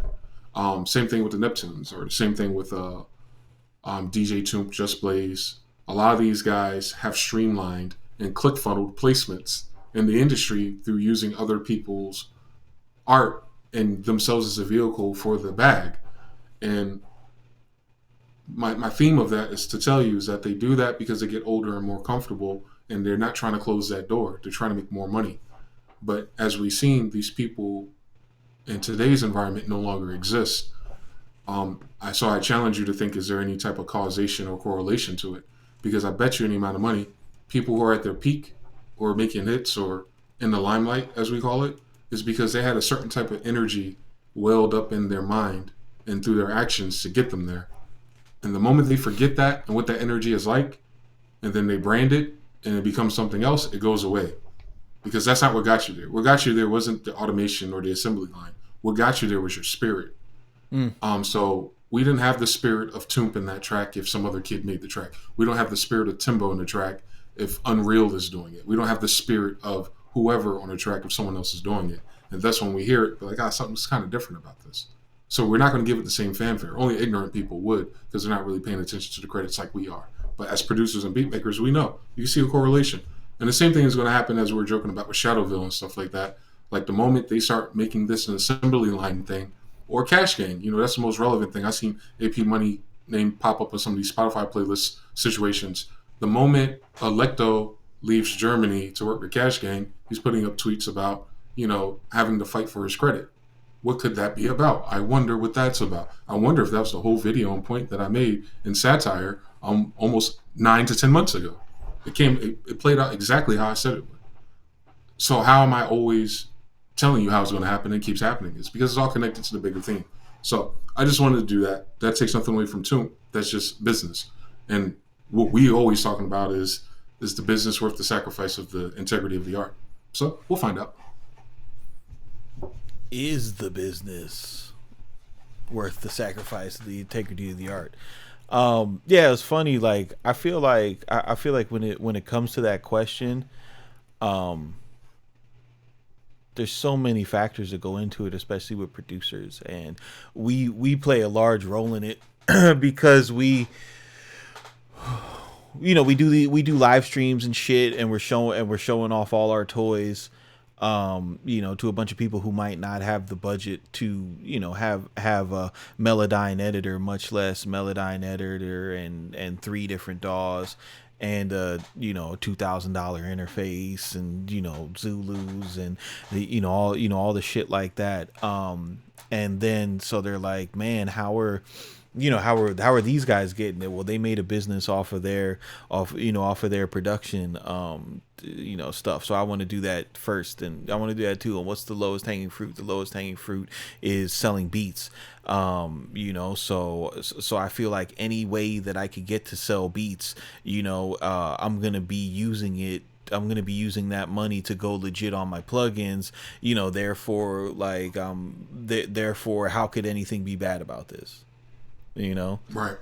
S2: Same thing with the Neptunes, or the same thing with DJ Toomp, Just Blaze. A lot of these guys have streamlined and click-funneled placements in the industry through using other people's art and themselves as a vehicle for the bag. And my theme of that is to tell you is that they do that because they get older and more comfortable, and they're not trying to close that door. They're trying to make more money. But as we've seen, these people in today's environment no longer exist. I challenge you to think, is there any type of causation or correlation to it? Because I bet you any amount of money, people who are at their peak or making hits or in the limelight, as we call it, is because they had a certain type of energy welled up in their mind and through their actions to get them there. And the moment they forget that and what that energy is like, and then they brand it and it becomes something else, it goes away. Because that's not what got you there. What got you there wasn't the automation or the assembly line. What got you there was your spirit. So we didn't have the spirit of Toomp in that track if some other kid made the track. We don't have the spirit of Timbo in the track if Unreal is doing it. We don't have the spirit of whoever on a track if someone else is doing it. And that's when we hear it, but like, something's kind of different about this. So we're not going to give it the same fanfare. Only ignorant people would, because they're not really paying attention to the credits like we are. But as producers and beat makers, we know. You see a correlation. And the same thing is going to happen as we're joking about with Shadowville and stuff like that. Like the moment they start making this an assembly line thing, or Cash Gang, that's the most relevant thing. I've seen AP Money name pop up in some of these Spotify playlist situations. The moment Electo leaves Germany to work with Cash Gang, he's putting up tweets about, having to fight for his credit. What could that be about? I wonder what that's about. I wonder if that was the whole video and point that I made in satire almost 9 to 10 months ago. It played out exactly how I said it would. So how am I always telling you how it's going to happen and it keeps happening? It's because it's all connected to the bigger theme. So I just wanted to do that. That takes nothing away from Toomp. That's just business. And what we always talking about is the business worth the sacrifice of the integrity of the art? So we'll find out.
S1: Is the business worth the sacrifice of the integrity of the art? Yeah, it's funny. Like I feel like when it comes to that question, there's so many factors that go into it, especially with producers, and we play a large role in it because we do live streams and shit, and we're showing off all our toys. to a bunch of people who might not have the budget to, have a Melodyne editor, much less Melodyne editor and 3 different DAWs and $2,000 interface and Zulus and all the shit like that. And then so they're like, man, how are these guys getting it? Well, they made a business off of their production stuff. So I want to do that first, and I want to do that too. And what's the lowest hanging fruit? The lowest hanging fruit is selling beats. So I feel like any way that I could get to sell beats, I'm gonna be using it. I'm going to be using that money to go legit on my plugins, therefore, like, therefore, how could anything be bad about this?
S2: Right.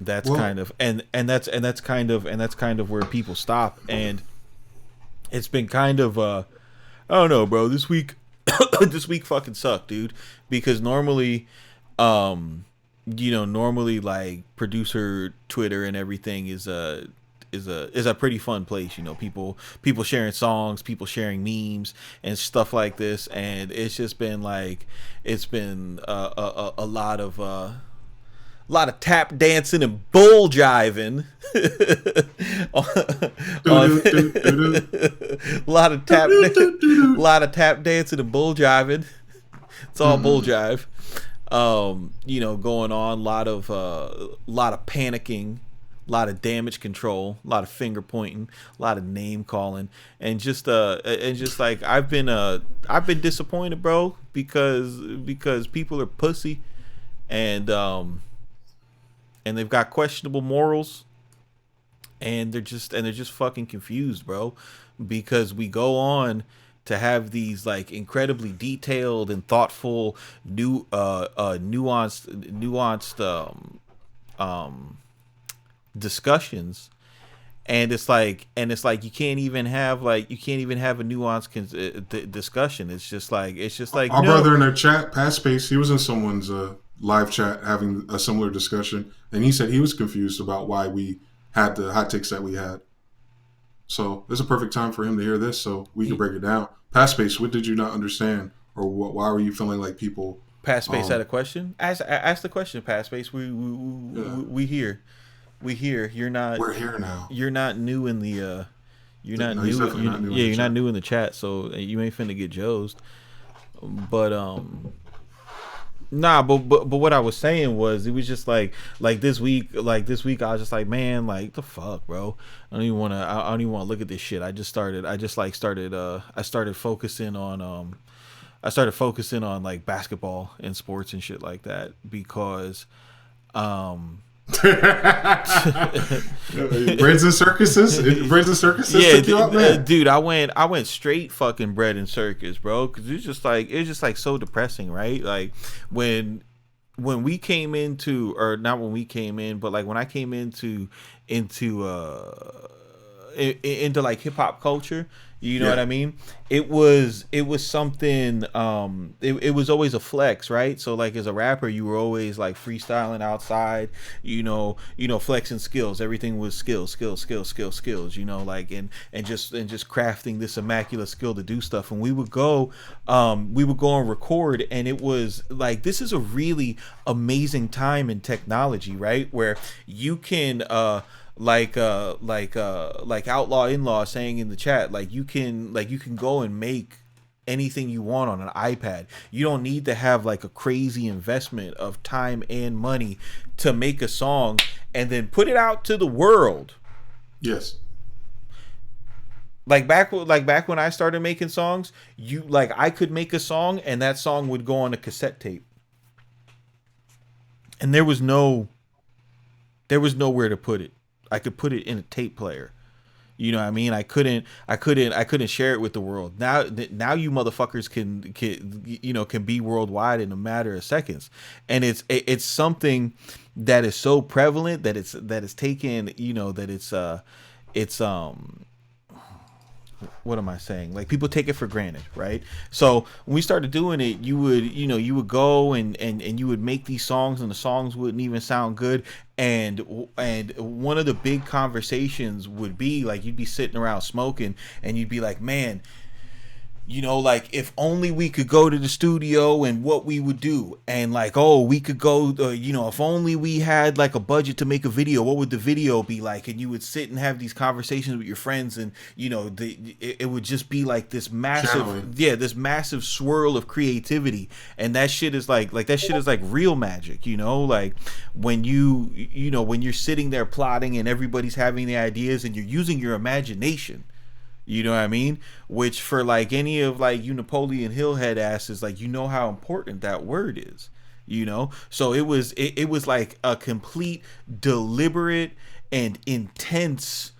S1: That's kind of, and that's kind of where people stop. And it's been kind of, I don't know, bro, this week fucking sucked, dude, because normally like producer Twitter and everything is a pretty fun place. People sharing songs, people sharing memes and stuff like this. And it's just been like, it's been a lot of tap dancing and bull jiving. a lot of tap dancing and bull jiving. It's all bull jive. Going on, a lot of panicking, a lot of damage control, a lot of finger pointing, a lot of name calling, and just like I've been disappointed, bro, because people are pussy, and they've got questionable morals, and they're just fucking confused, bro, because we go on to have these like incredibly detailed and thoughtful, nuanced discussions, and it's like you can't even have a nuanced discussion. It's just like
S2: our brother in the chat, past space, he was in someone's live chat having a similar discussion, and he said he was confused about why we had the hot takes that we had. So it's a perfect time for him to hear this, so we can break it down. Past space, what did you not understand, or why were you feeling like people?
S1: Past space had a question. Ask the question. Past space. We here. We here. You're not. We're here now. You're not new in the. You're not new. You're not new in the chat, so you ain't finna get josed. But nah. But what I was saying was, it was just like this week. I was just like, man, like the fuck, bro. I don't even want to look at this shit. I started focusing on like basketball and sports and shit like that, because
S2: breads and circuses
S1: yeah,
S2: took you out, man.
S1: Dude, I went straight fucking bread and circus, bro, because it's just like so depressing, right? Like when we came into, or not when we came in, but like when I came into like hip hop culture, you know what I mean? It was something, it was always a flex, right? So like as a rapper, you were always like freestyling outside, flexing skills. Everything was skills, like, and just crafting this immaculate skill to do stuff. And we would go and record, and it was like, this is a really amazing time in technology, right? Where you can, like Outlaw In-Law saying in the chat, like you can go and make anything you want on an iPad. You don't need to have like a crazy investment of time and money to make a song and then put it out to the world.
S2: Yes.
S1: Like back when I started making songs, I could make a song and that song would go on a cassette tape. And there was nowhere to put it. I could put it in a tape player. You know what I mean? I couldn't share it with the world. Now you motherfuckers can be worldwide in a matter of seconds. And it's something that is so prevalent that it's taken, what am I saying? Like, people take it for granted, right? So when we started doing it, you would go and you would make these songs, and the songs wouldn't even sound good. And one of the big conversations would be like, you'd be sitting around smoking, and you'd be like, man, you know, like if only we could go to the studio and what we would do, and like, oh, we could go, you know, if only we had like a budget to make a video, what would the video be like? And you would sit and have these conversations with your friends, and you know, it would just be like this massive, this massive swirl of creativity, and that shit is like that shit is like real magic, you know, like when you know, when you're sitting there plotting and everybody's having the ideas and you're using your imagination. You know what I mean? Which for like any of like you Napoleon Hill head asses, like, you know how important that word is, you know? So it was like a complete deliberate and intense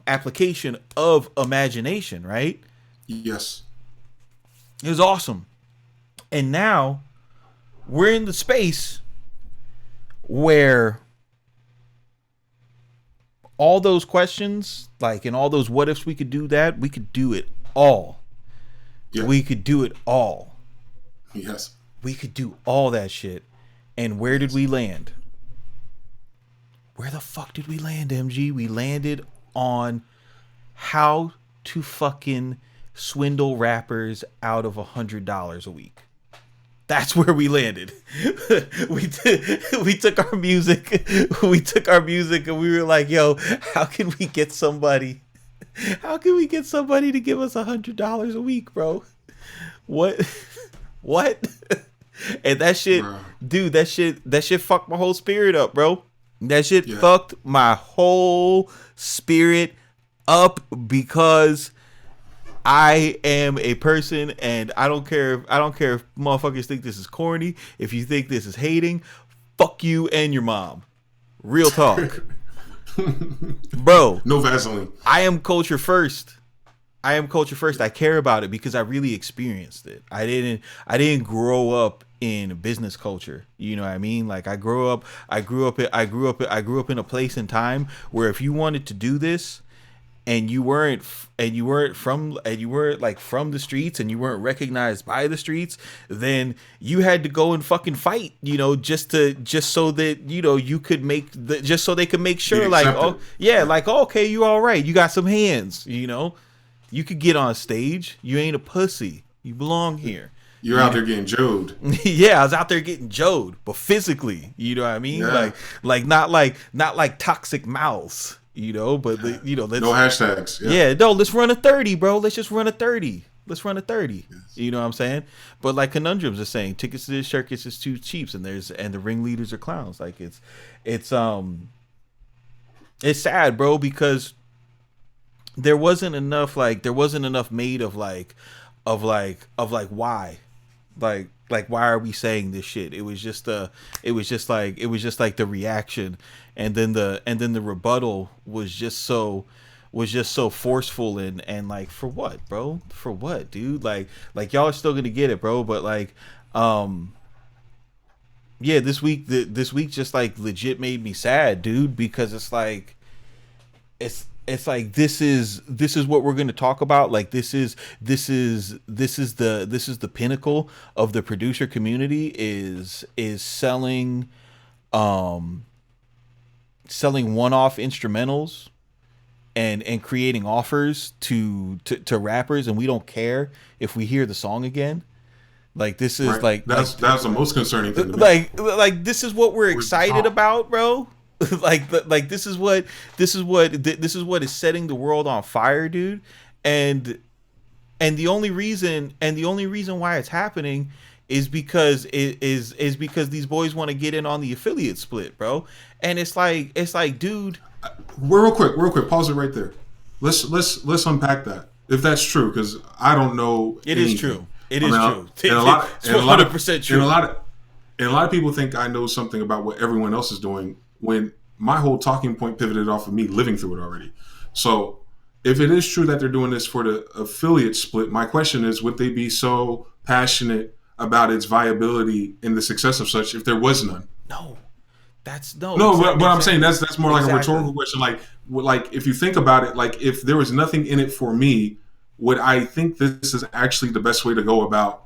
S1: application of imagination, right?
S2: Yes.
S1: It was awesome. And now we're in the space where all those questions, like, and all those what ifs, we could do that. We could do it all. Yeah. We could do it all.
S2: Yes.
S1: We could do all that shit. And where did we land? Where the fuck did we land, MG? We landed on how to fucking swindle rappers out of $100 a week. That's where we landed. we took our music and we were like, yo, how can we get somebody to give us $100 a week, bro? What? And that shit, bro. Dude, that shit fucked my whole spirit up, bro. That shit fucked my whole spirit up, because I am a person, and I don't care if motherfuckers think this is corny. If you think this is hating, fuck you and your mom. Real talk. Bro.
S2: No Vaseline.
S1: I am culture first. I care about it because I really experienced it. I didn't grow up in business culture. You know what I mean? Like I grew up in a place and time where if you wanted to do this, and you weren't from the streets, and you weren't recognized by the streets, then you had to go and fucking fight, you know, just so that, you know, you could just so they could make sure, like, oh yeah, like, oh, okay, you all right, you got some hands, you know, you could get on stage, you ain't a pussy, you belong here.
S2: You're out there getting jode.
S1: Yeah, I was out there getting jode, but physically, you know what I mean? Yeah. Like not like toxic mouths. You know, but you know,
S2: no hashtags.
S1: Yeah, no, let's run a 30, bro. Let's just run a 30. Let's run a 30. Yes. You know what I'm saying? But like Conundrums are saying, tickets to this circus is too cheap, and the ringleaders are clowns. Like it's sad, bro, because there wasn't enough made of why. Like why are we saying this shit? It was just like the reaction, and then the rebuttal was just so forceful and like, for what, bro? For what, dude? Like y'all are still gonna get it, bro, but like yeah, this week just like legit made me sad, dude, because it's like this is what we're going to talk about. Like this is the pinnacle of the producer community, is selling one-off instrumentals and creating offers to rappers, and we don't care if we hear the song again. Like this is right.
S2: That's the most concerning thing to
S1: me. Like this is what we're excited about, bro. like this is what is setting the world on fire, dude. And the only reason why it's happening is because because these boys want to get in on the affiliate split, bro. And it's like, dude.
S2: Real quick, pause it right there. Let's unpack that, if that's true, because I don't know.
S1: It is true. It is true.
S2: It's 100% true. And a lot of people think I know something about what everyone else is doing, when my whole talking point pivoted off of me living through it already. So if it is true that they're doing this for the affiliate split, my question is, would they be so passionate about its viability and the success of such if there was none?
S1: No.
S2: But I'm saying that's more like a rhetorical question. Like if you think about it, like if there was nothing in it for me, would I think this is actually the best way to go about,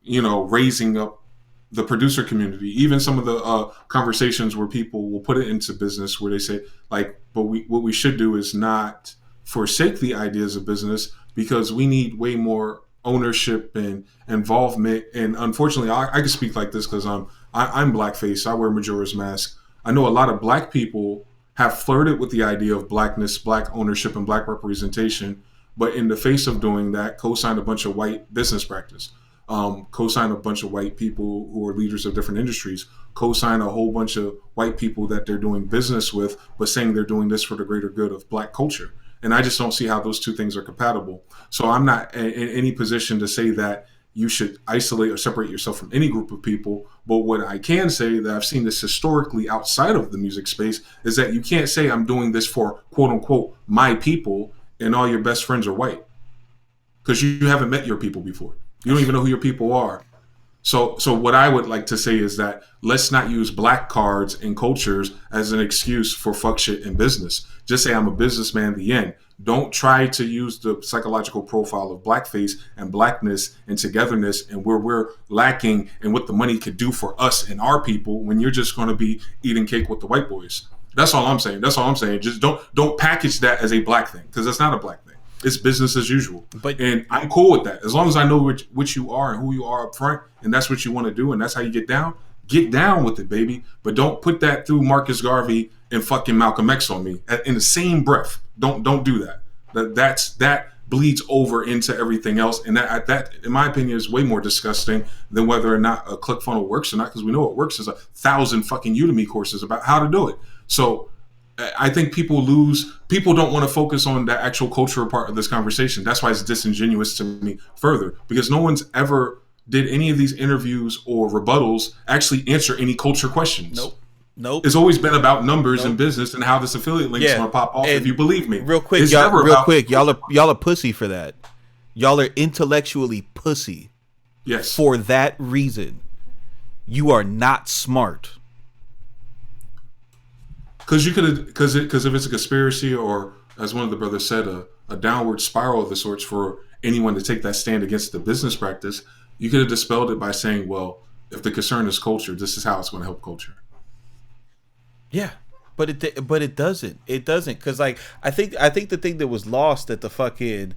S2: you know, raising up the producer community? Even some of the conversations where people will put it into business, where they say, like, but what we should do is not forsake the ideas of business because we need way more ownership and involvement. And unfortunately, I can speak like this because I'm blackface. I wear Majora's Mask. I know a lot of black people have flirted with the idea of blackness, black ownership, and black representation, but in the face of doing that, co-signed a bunch of white business practice, co-signed a bunch of white people who are leaders of different industries, co-sign a whole bunch of white people that they're doing business with, but saying they're doing this for the greater good of black culture. And I just don't see how those two things are compatible. So I'm not in any position to say that you should isolate or separate yourself from any group of people. But what I can say, that I've seen this historically outside of the music space, is that you can't say I'm doing this for quote unquote my people and all your best friends are white, because you haven't met your people before. You don't even know who your people are. So what I would like to say is that let's not use black cards and cultures as an excuse for fuck shit in business. Just say I'm a businessman, the end. Don't try to use the psychological profile of blackface and blackness and togetherness and where we're lacking and what the money could do for us and our people when you're just going to be eating cake with the white boys. That's all I'm saying. That's all I'm saying. Just don't package that as a black thing, because that's not a black thing. It's business as usual. And I'm cool with that. As long as I know which you are and who you are up front, and that's what you want to do, and that's how you get down with it, baby. But don't put that through Marcus Garvey and fucking Malcolm X on me in the same breath. Don't do that. That bleeds over into everything else, and that in my opinion is way more disgusting than whether or not a ClickFunnels works or not, because we know what works is 1,000 fucking Udemy courses about how to do it. So I think people don't want to focus on the actual cultural part of this conversation. That's why it's disingenuous to me further, because no one's ever did any of these interviews or rebuttals actually answer any culture questions.
S1: Nope.
S2: It's always been about numbers and business and how this affiliate link is going to pop off, if you believe me.
S1: Real quick, y'all are pussy for that. Y'all are intellectually pussy.
S2: Yes.
S1: For that reason. You are not smart.
S2: Because if it's a conspiracy, or as one of the brothers said, a downward spiral of the sorts for anyone to take that stand against the business practice, you could have dispelled it by saying, well, if the concern is culture, this is how it's going to help culture.
S1: Yeah, but it doesn't. It doesn't, because like I think the thing that was lost at the fucking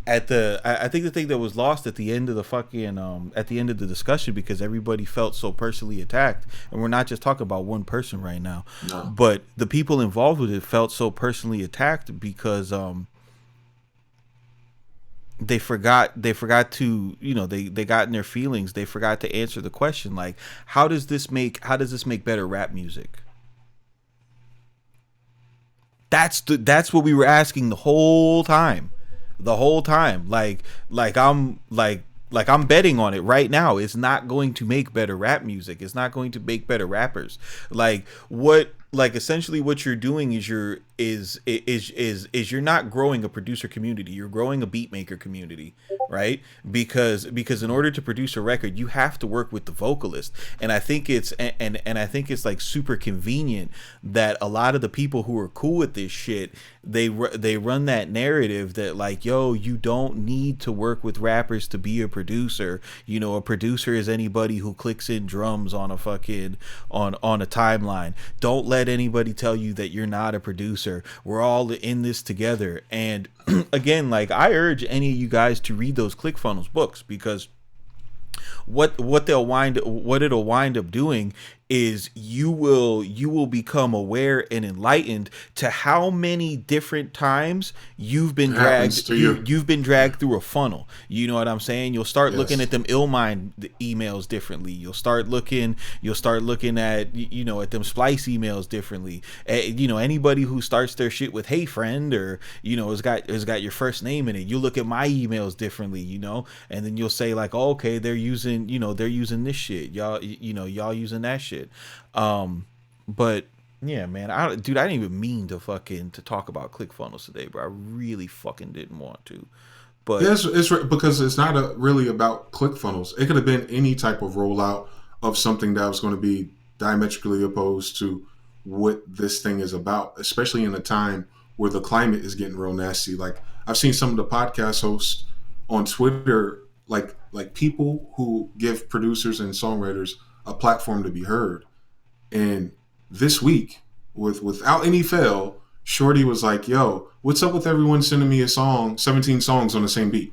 S1: I think the thing that was lost at the end of the fucking at the end of the discussion, because everybody felt so personally attacked, and we're not just talking about one person right now, but the people involved with it felt so personally attacked because they forgot to, they got in their feelings. They forgot to answer the question, like, how does this make better rap music? That's what we were asking the whole time. Like I'm betting on it right now. It's not going to make better rap music. It's not going to make better rappers. Essentially what you're doing is you're not growing a producer community. You're growing a beat maker community, right? Because in order to produce a record, you have to work with the vocalist. And I think it's like super convenient that a lot of the people who are cool with this shit, they run that narrative that like, yo, you don't need to work with rappers to be a producer. A producer is anybody who clicks in drums on a fucking on a timeline. Don't let anybody tell you that you're not a producer. We're all in this together. And again, like, I urge any of you guys to read those ClickFunnels books, because what it'll wind up doing is you will become aware and enlightened to how many different times you've been dragged through a funnel. You know what I'm saying? You'll start looking at them Illmind emails differently. You'll start looking at at them Splice emails differently. Anybody who starts their shit with "Hey friend," or has got your first name in it, you look at my emails differently, and then you'll say like, oh, okay, they're using this shit, y'all using that shit. But yeah, man, I didn't even mean to talk about ClickFunnels today, bro. I really fucking didn't want to. But
S2: yeah, it's because it's not really about ClickFunnels. It could have been any type of rollout of something that was going to be diametrically opposed to what this thing is about, especially in a time where the climate is getting real nasty. Like, I've seen some of the podcast hosts on Twitter, like people who give producers and songwriters a platform to be heard. And this week, without any fail, Shorty was like, yo, what's up with everyone sending me a song, 17 songs on the same beat?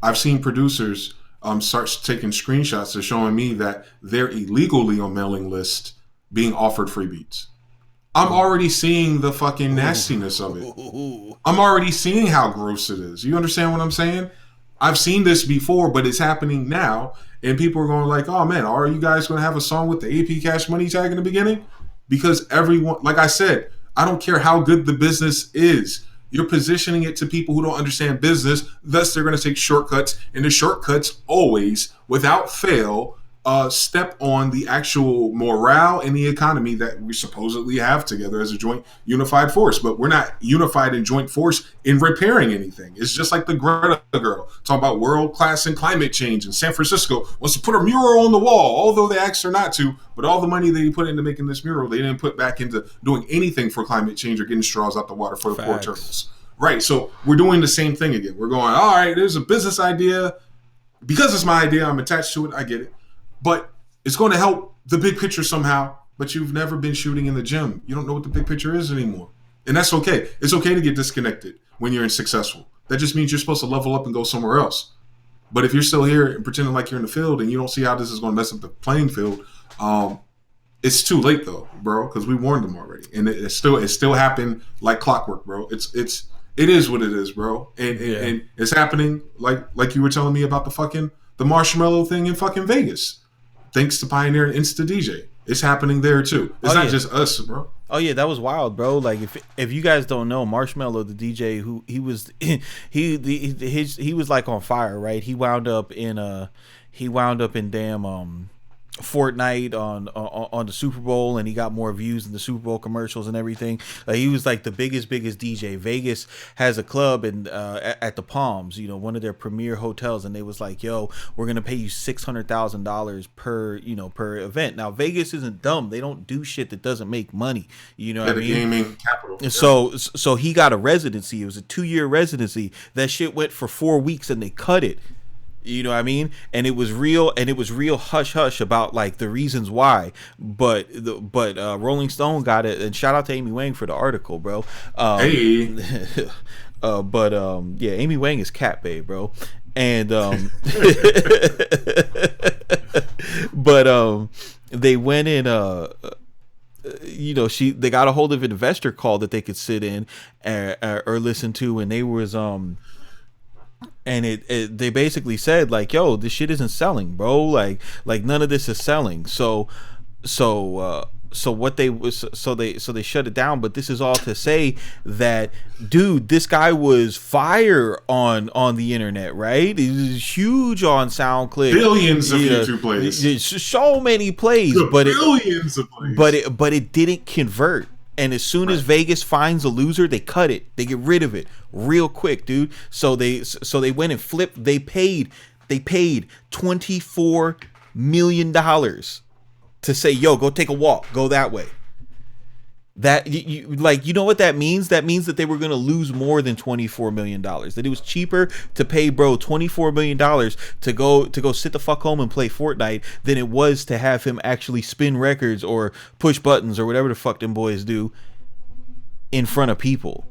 S2: I've seen producers start taking screenshots to showing me that they're illegally on mailing lists being offered free beats. I'm already seeing the fucking nastiness of it. I'm already seeing how gross it is. You understand what I'm saying? I've seen this before, but it's happening now. And people are going like, oh man, are you guys going to have a song with the AP Cash Money tag in the beginning? Because everyone, like I said, I don't care how good the business is. You're positioning it to people who don't understand business. Thus, they're going to take shortcuts. And the shortcuts always, without fail, step on the actual morale and the economy that we supposedly have together as a joint unified force. But we're not unified in joint force in repairing anything. It's just like the Greta girl talking about world class and climate change. And San Francisco wants to put a mural on the wall, although they asked her not to. But all the money they put into making this mural, they didn't put back into doing anything for climate change or getting straws out the water for the poor turtles. Right. So we're doing the same thing again. We're going, all right, there's a business idea. Because it's my idea, I'm attached to it. I get it. But it's going to help the big picture somehow. But you've never been shooting in the gym. You don't know what the big picture is anymore. And that's okay. It's okay to get disconnected when you're successful. That just means you're supposed to level up and go somewhere else. But if you're still here and pretending like you're in the field and you don't see how this is going to mess up the playing field, it's too late though, bro, because we warned them already. And it still happened like clockwork, bro. It is what it is, bro. And it's happening like you were telling me about the marshmallow thing in fucking Vegas. Thanks to Pioneer and Insta DJ. It's happening there too. It's not just us, bro.
S1: Oh yeah, that was wild, bro. Like if you guys don't know, Marshmello, the DJ, who he was he was like on fire, right? He wound up in damn Fortnite on the Super Bowl, and he got more views than the Super Bowl commercials and everything. He was like the biggest DJ. Vegas has a club at the Palms, one of their premier hotels, and they was like, yo, we're gonna pay you $600,000 per event. Now Vegas isn't dumb. They don't do shit that doesn't make money. You know what I mean?
S2: Gaming capital.
S1: So he got a residency. It was a 2-year residency. That shit went for 4 weeks and they cut it. You know what I mean? And it was real hush hush about like the reasons why. But Rolling Stone got it, and shout out to Amy Wang for the article, bro.
S2: Hey.
S1: Yeah, Amy Wang is cat babe, bro. And but they went in they got a hold of an investor call that they could sit in or listen to, and they was and they basically said like, yo, this shit isn't selling, bro. Like none of this is selling. So they shut it down. But this is all to say that, dude, this guy was fire on the internet, right? He was huge on SoundClick,
S2: billions of YouTube plays,
S1: so many plays,
S2: billions of plays.
S1: But it didn't convert. And as soon as Vegas finds a loser, they cut it. They get rid of it real quick, dude. So they went and flipped. They paid $24 million to say, yo, go take a walk, go that way. That you know what that means? That means that they were gonna lose more than $24 million. That it was cheaper to pay bro $24 million to go sit the fuck home and play Fortnite than it was to have him actually spin records or push buttons or whatever the fuck them boys do in front of people.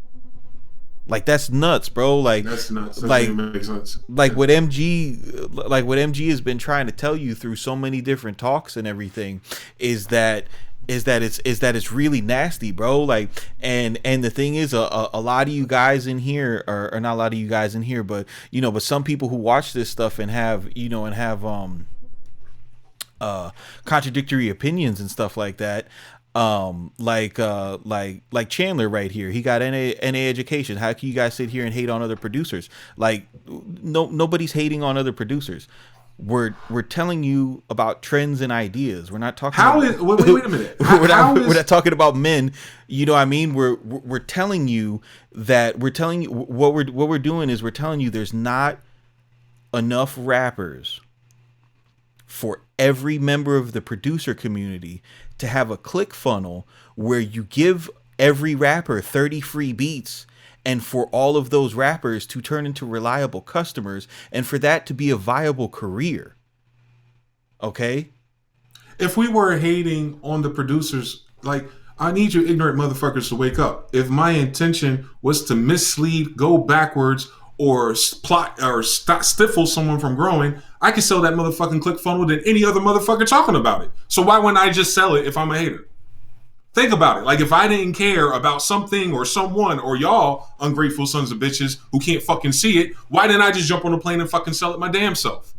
S1: Like that's nuts, bro. Like
S2: that's nuts. That doesn't even make sense.
S1: Like what MG has been trying to tell you through so many different talks and everything is that it's really nasty, bro. Like and the thing is a lot of you guys in here or not a lot of you guys in here, but but some people who watch this stuff and have contradictory opinions and stuff like that. Like Chandler right here. He got NA education. How can you guys sit here and hate on other producers? Like nobody's hating on other producers. We're telling you about trends and ideas. We're not talking.
S2: Wait a minute.
S1: We're not talking about men. You know what I mean? We're telling you what we're doing is we're telling you there's not enough rappers for every member of the producer community to have a click funnel where you give every rapper 30 free beats, and for all of those rappers to turn into reliable customers, and for that to be a viable career. Okay?
S2: If we were hating on the producers, like, I need you ignorant motherfuckers to wake up. If my intention was to mislead, go backwards, or plot or stifle someone from growing, I could sell that motherfucking ClickFunnels than any other motherfucker talking about it. So why wouldn't I just sell it if I'm a hater? Think about it. Like, if I didn't care about something or someone or y'all ungrateful sons of bitches who can't fucking see it, why didn't I just jump on a plane and fucking sell it my damn self?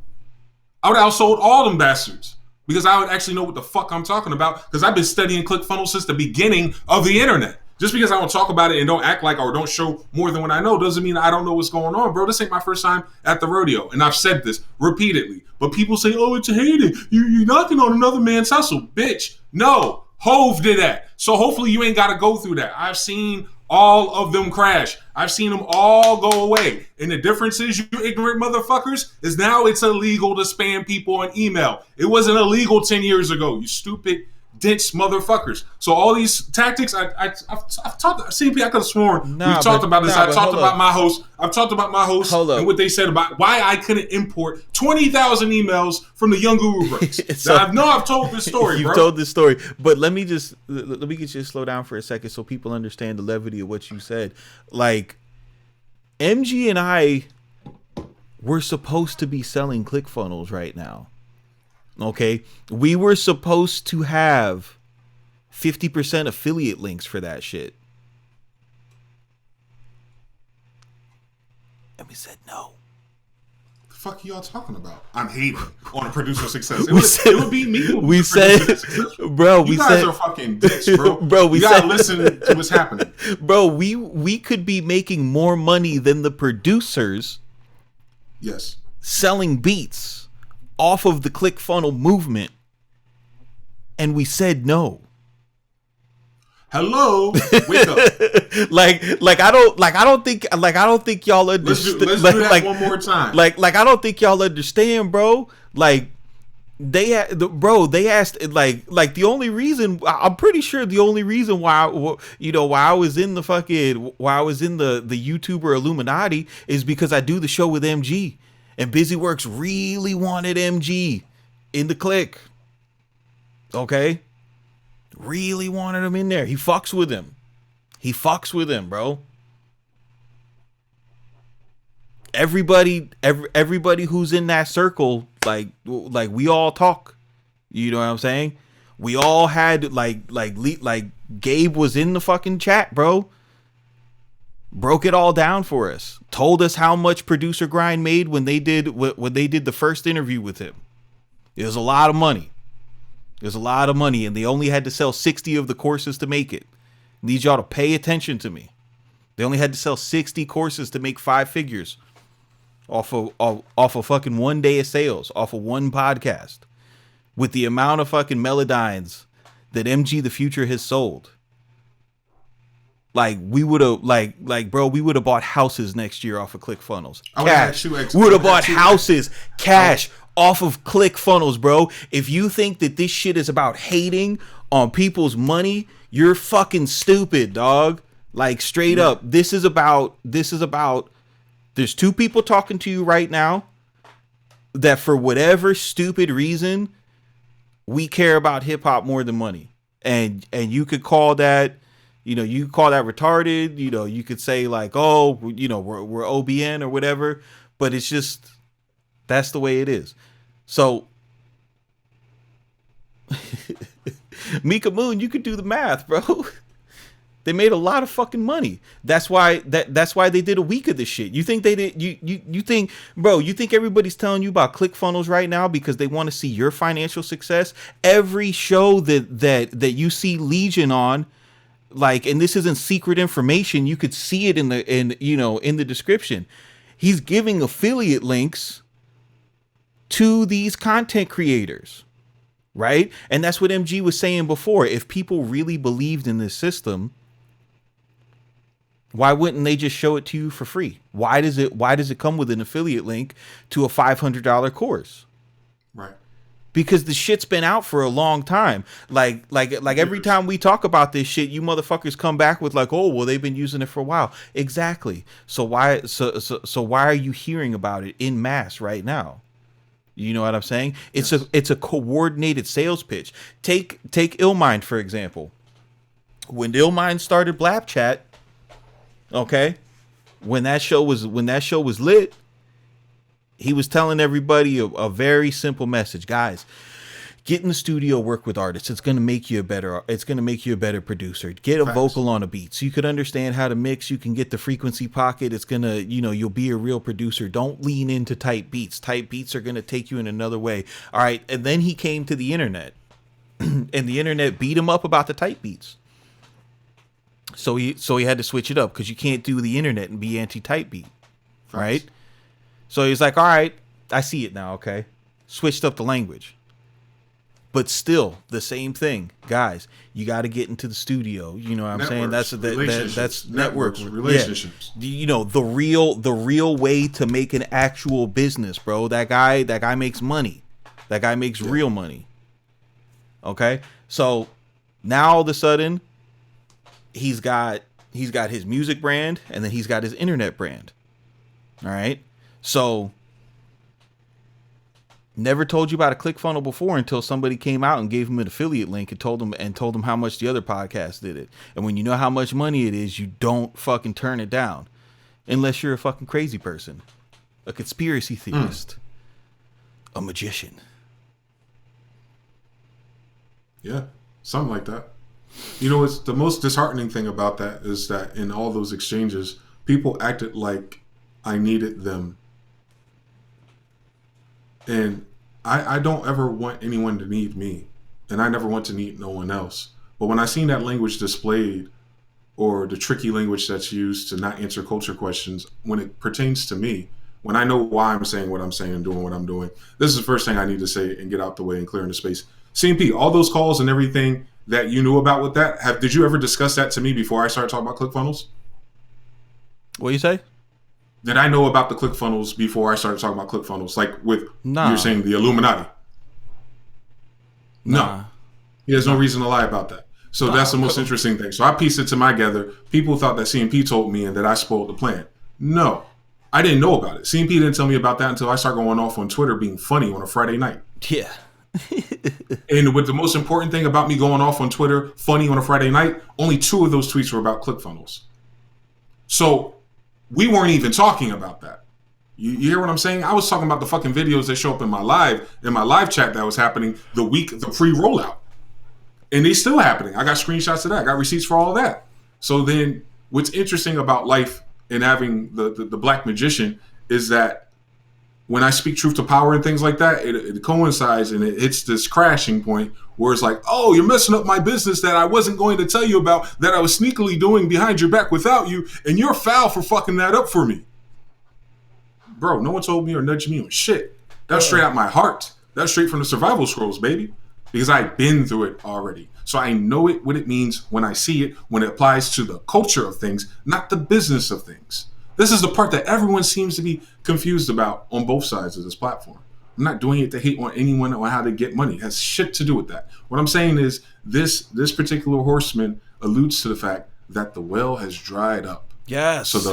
S2: I would have outsold all them bastards because I would actually know what the fuck I'm talking about because I've been studying ClickFunnels since the beginning of the internet. Just because I don't talk about it and don't act like or don't show more than what I know doesn't mean I don't know what's going on, bro. This ain't my first time at the rodeo. And I've said this repeatedly. But people say, oh, it's hating. You're knocking on another man's hustle. Bitch, no. Hove did that. So hopefully you ain't got to go through that. I've seen all of them crash. I've seen them all go away. And the difference is, you ignorant motherfuckers, is now it's illegal to spam people on email. It wasn't illegal 10 years ago, you stupid dense motherfuckers. So all these tactics, I've talked. CP, I could have sworn we've talked about this. I've talked about my host. I've talked about my host and what they said about why I couldn't import 20,000 emails from the Young Guru breaks. So, I've told this story.
S1: You've told this story, but let me get you to slow down for a second so people understand the levity of what you said. Like, MG and I were supposed to be selling ClickFunnels right now. Okay, we were supposed to have 50% affiliate links for that shit. And we said no.
S2: The fuck are y'all talking about? I'm hating on a producer success. It would be me.
S1: We said, bro,
S2: you guys are fucking dicks, bro.
S1: Bro,
S2: you gotta listen to what's happening.
S1: Bro, we could be making more money than the producers.
S2: Yes.
S1: Selling beats off of the ClickFunnels movement, and we said no.
S2: Hello, wake up.
S1: I don't think y'all understand.
S2: Let's do that one more time.
S1: I don't think y'all understand, bro. Like, they asked, the only reason, I'm pretty sure the only reason why I was in the YouTuber Illuminati is because I do the show with MG. And BusyWorks really wanted MG in the click. Okay? Really wanted him in there. He fucks with him. Bro. Everybody who's in that circle, like we all talk. You know what I'm saying? We all had like Gabe was in the fucking chat, bro. Broke it all down for us. Told us how much Producer Grind made when they did the first interview with him. It was a lot of money. And they only had to sell 60 of the courses to make it. Need y'all to pay attention to me. They only had to sell 60 courses to make 5 figures off of fucking 1 day of sales, off of one podcast. With the amount of fucking Melodynes that MG the Future has sold. Like, we would have, bro, we would have bought houses next year off of ClickFunnels. Cash. We would have bought houses, cash, off of ClickFunnels, bro. If you think that this shit is about hating on people's money, you're fucking stupid, dog. Like, straight up. This is about, there's 2 people talking to you right now that for whatever stupid reason, we care about hip hop more than money. And you could call that, you call that retarded, you could say like, oh, we're OBN or whatever, but it's just, that's the way it is. So Mika Moon, you could do the math, bro. They made a lot of fucking money. That's why they did a week of this shit. You think they did? You think, bro? You think everybody's telling you about ClickFunnels right now because they want to see your financial success? Every show that you see Legion on, like, and this isn't secret information. You could see it in the description. He's giving affiliate links to these content creators, right? And that's what MG was saying before. If people really believed in this system, why wouldn't they just show it to you for free? Why does it come with an affiliate link to a $500 course?
S2: Right.
S1: Because the shit's been out for a long time. Like every time we talk about this shit, you motherfuckers come back with like, oh, well, they've been using it for a while. Exactly. So why are you hearing about it in mass right now? You know what I'm saying? It's a coordinated sales pitch. Take Illmind, for example. When Illmind started Blap Chat, okay, when that show was lit, he was telling everybody a very simple message. Guys, get in the studio, work with artists. It's gonna make you a better producer. Get a vocal on a beat so you could understand how to mix. You can get the frequency pocket. It's gonna, you'll be a real producer. Don't lean into tight beats. Tight beats are gonna take you in another way. All right. And then he came to the internet and the internet beat him up about the tight beats. So he had to switch it up because you can't do the internet and be anti-tight beat. Right? So he's like, all right, I see it now. Okay. Switched up the language. But still, the same thing, guys. You got to get into the studio. You know what I'm saying? That's networks, relationships. Yeah. The real way to make an actual business, bro. That guy makes money. That guy makes real money. Okay, so now all of a sudden, he's got his music brand, and then he's got his internet brand. All right, so. Never told you about a ClickFunnel before until somebody came out and gave him an affiliate link and told him how much the other podcast did it. And when you know how much money it is, you don't fucking turn it down. Unless you're a fucking crazy person. A conspiracy theorist. A magician.
S2: Yeah, something like that. It's the most disheartening thing about that is that in all those exchanges, people acted like I needed them. And I don't ever want anyone to need me, and I never want to need no one else. But when I seen that language displayed, or the tricky language that's used to not answer culture questions, when it pertains to me, when I know why I'm saying what I'm saying and doing what I'm doing, this is the first thing I need to say and get out the way and clear in the space. CMP, all those calls and everything that you knew about with that, did you ever discuss that to me before I started talking about ClickFunnels?
S1: What do you say?
S2: Did I know about the ClickFunnels before I started talking about ClickFunnels? Like with, you're saying the Illuminati. No. He has no reason to lie about that. So that's the most interesting thing. So I pieced it together. People thought that CMP told me and that I spoiled the plan. No. I didn't know about it. CMP didn't tell me about that until I started going off on Twitter being funny on a Friday night.
S1: Yeah.
S2: And with the most important thing about me going off on Twitter funny on a Friday night, only 2 of those tweets were about ClickFunnels. So we weren't even talking about that. You hear what I'm saying? I was talking about the fucking videos that show up in my live chat that was happening the pre-rollout. And they still happening. I got screenshots of that. I got receipts for all of that. So then what's interesting about life and having the black magician is that when I speak truth to power and things like that, it coincides and it hits this crashing point where it's like, oh, you're messing up my business that I wasn't going to tell you about, that I was sneakily doing behind your back without you, and you're foul for fucking that up for me. Bro, no one told me or nudged me on shit. That's straight out my heart. That's straight from the survival scrolls, baby. Because I've been through it already. So I know what it means when I see it, when it applies to the culture of things, not the business of things. This is the part that everyone seems to be confused about on both sides of this platform. I'm not doing it to hate on anyone on how to get money. It has shit to do with that. What I'm saying is this particular horseman alludes to the fact that the well has dried up.
S1: Yes. That's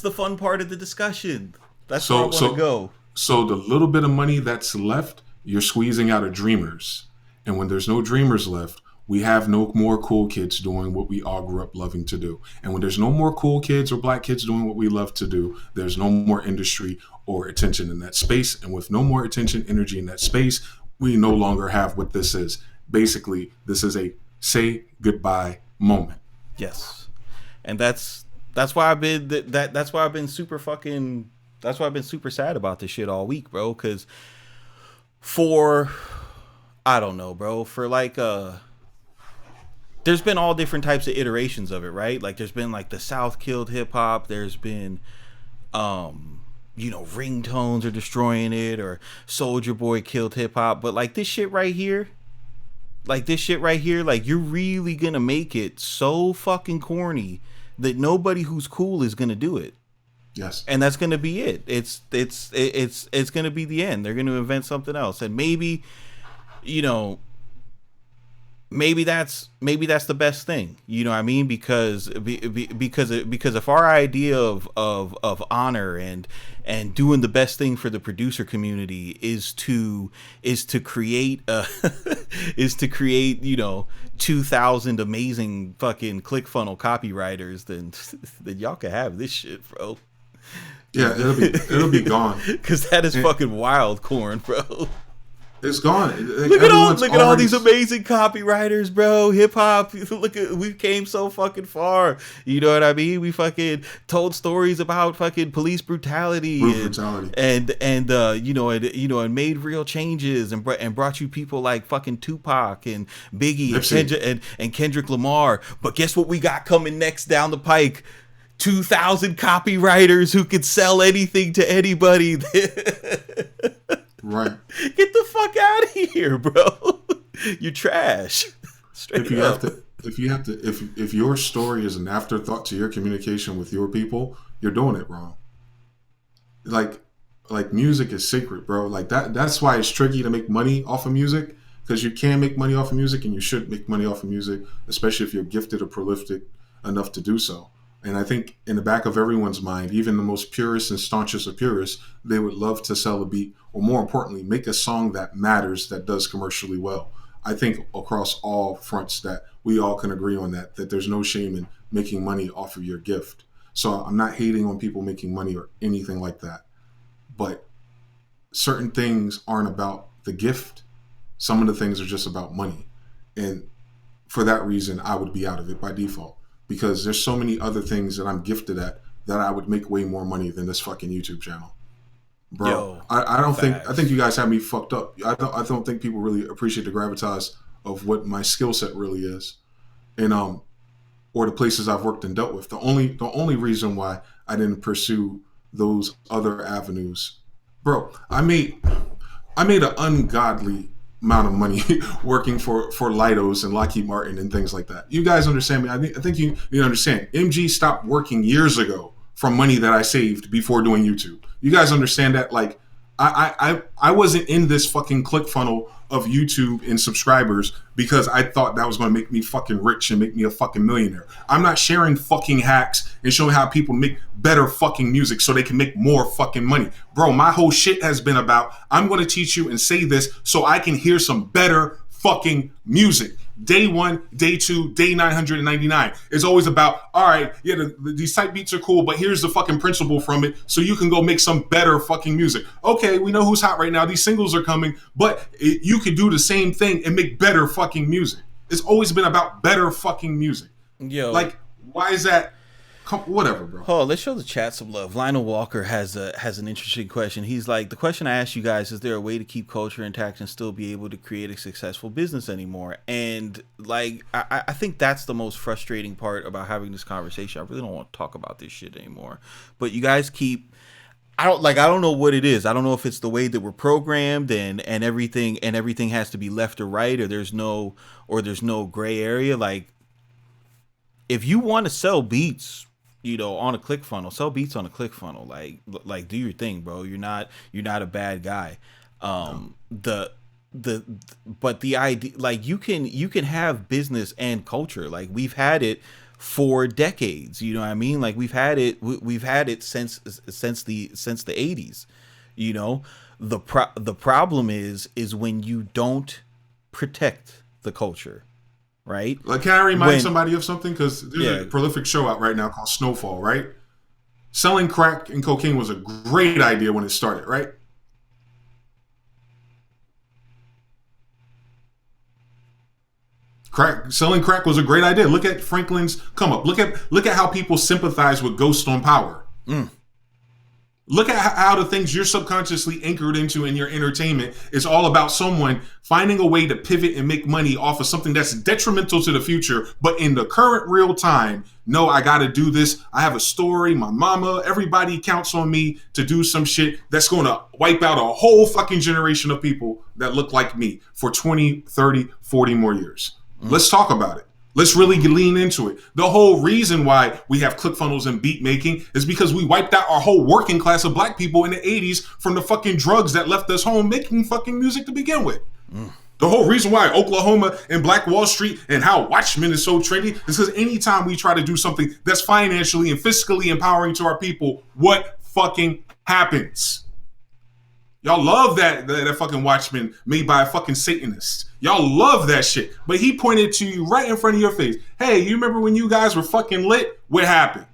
S1: the fun part of the discussion. That's where I want to go.
S2: So the little bit of money that's left, you're squeezing out of dreamers. And when there's no dreamers left, we have no more cool kids doing what we all grew up loving to do. And when there's no more cool kids or black kids doing what we love to do, there's no more industry or attention in that space. And with no more attention, energy in that space, we no longer have what this is. Basically, this is a say goodbye moment.
S1: Yes. And that's why I've been that's why I've been super sad about this shit all week, bro, cuz I don't know, bro, for like there's been all different types of iterations of it, right? Like there's been like the South killed hip hop, there's been ringtones are destroying it, or Soulja Boy killed hip hop, but like this shit right here, like you're really gonna make it so fucking corny that nobody who's cool is gonna do it.
S2: Yes.
S1: And that's gonna be it. It's gonna be the end. They're gonna invent something else. And maybe, maybe that's the best thing, you know what I mean? Because if our idea of honor and doing the best thing for the producer community is to create is to create, you know, 2,000 amazing fucking ClickFunnel copywriters, then y'all can have this shit, bro.
S2: Yeah, it'll be gone.
S1: Because that is fucking wild corn, bro.
S2: It's gone. Like,
S1: look at all these amazing copywriters, bro. Hip hop. We came so fucking far. You know what I mean? We fucking told stories about fucking police brutality, and and made real changes and brought you people like fucking Tupac and Biggie and Kendrick Lamar. But guess what we got coming next down the pike? 2,000 copywriters who could sell anything to anybody.
S2: Right.
S1: Get the fuck out of here, bro. You're trash.
S2: If your story is an afterthought to your communication with your people, you're doing it wrong. Like music is sacred, bro. Like that's why it's tricky to make money off of music, because you can make money off of music and you should make money off of music, especially if you're gifted or prolific enough to do so. And I think in the back of everyone's mind, even the most purest and staunchest of purists, they would love to sell a beat, or more importantly, make a song that matters, that does commercially well. I think across all fronts that we all can agree on that there's no shame in making money off of your gift. So I'm not hating on people making money or anything like that. But certain things aren't about the gift. Some of the things are just about money. And for that reason, I would be out of it by default. Because there's so many other things that I'm gifted at that I would make way more money than this fucking YouTube channel, bro. Yo, I think you guys have me fucked up. I don't think people really appreciate the gravitas of what my skill set really is, and or the places I've worked and dealt with. The only reason why I didn't pursue those other avenues, bro. I made an ungodly amount of money working for Lidos and Lockheed Martin and things like that. You guys understand me? I think you understand. MG stopped working years ago from money that I saved before doing YouTube. You guys understand that? Like, I wasn't in this fucking ClickFunnel of YouTube and subscribers because I thought that was going to make me fucking rich and make me a fucking millionaire. I'm not sharing fucking hacks and showing how people make better fucking music so they can make more fucking money. Bro, my whole shit has been about, I'm going to teach you and say this so I can hear some better fucking music. Day 1, day 2, day 999. It's always about, all right, yeah, these type beats are cool, but here's the fucking principle from it so you can go make some better fucking music. Okay, we know who's hot right now. These singles are coming, but you could do the same thing and make better fucking music. It's always been about better fucking music.
S1: Yo.
S2: Like, why is that? Whatever, bro.
S1: Oh, let's show the chat some love. Lionel Walker has an interesting question. He's like, the question I asked you guys, is there a way to keep culture intact and still be able to create a successful business anymore? And like, I think that's the most frustrating part about having this conversation. I really don't want to talk about this shit anymore. But you guys keep, I don't know what it is. I don't know if it's the way that we're programmed and everything has to be left or right, or there's no gray area. Like, if you want to sell beats, you know, on a ClickFunnel, sell beats on a ClickFunnel, like do your thing, bro. You're not a bad guy. But the idea, like, you can have business and culture. Like, we've had it for decades, you know what I mean? Like, we've had it since the 80s. You know, the problem is when you don't protect the culture. Right?
S2: Like, can I remind somebody of something? Because there's a prolific show out right now called Snowfall, right? Selling crack and cocaine was a great idea when it started, right? Selling crack was a great idea. Look at Franklin's come up. Look at how people sympathize with Ghost on Power. Look at how the things you're subconsciously anchored into in your entertainment is all about someone finding a way to pivot and make money off of something that's detrimental to the future. But in the current real time, no, I got to do this. I have a story. My mama, everybody counts on me to do some shit that's going to wipe out a whole fucking generation of people that look like me for 20, 30, 40 more years. Let's talk about it. Let's really lean into it. The whole reason why we have ClickFunnels and beat making is because we wiped out our whole working class of black people in the 80s from the fucking drugs that left us home making fucking music to begin with. The whole reason why Oklahoma and Black Wall Street and how Watchmen is so trendy is because anytime we try to do something that's financially and fiscally empowering to our people, what fucking happens? Y'all love that fucking Watchmen made by a fucking Satanist. Y'all love that shit. But he pointed to you right in front of your face. Hey, you remember when you guys were fucking lit? What happened?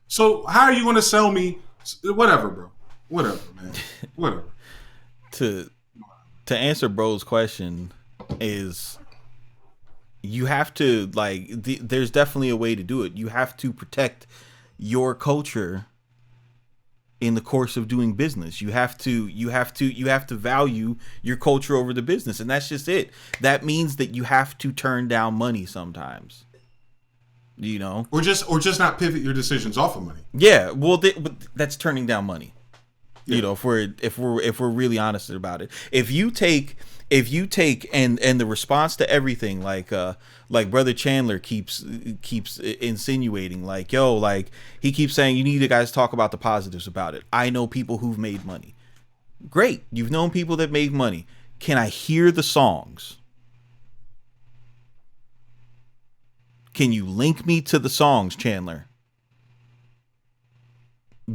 S2: So how are you going to sell me? Whatever, bro. Whatever, man. Whatever.
S1: To answer bro's question is you have to there's definitely a way to do it. You have to protect your culture in the course of doing business. You have to value your culture over the business, and that's just it. That means that you have to turn down money sometimes. You know,
S2: or just not pivot your decisions off of money.
S1: Yeah, well, but that's turning down money. Yeah. You know, if we're really honest about it, if you take and the response to everything, like Brother Chandler keeps insinuating, like, yo, like he keeps saying you need to guys talk about the positives about it. I know people who've made money. Great, you've known people that made money. Can I hear the songs? Can you link me to the songs, Chandler?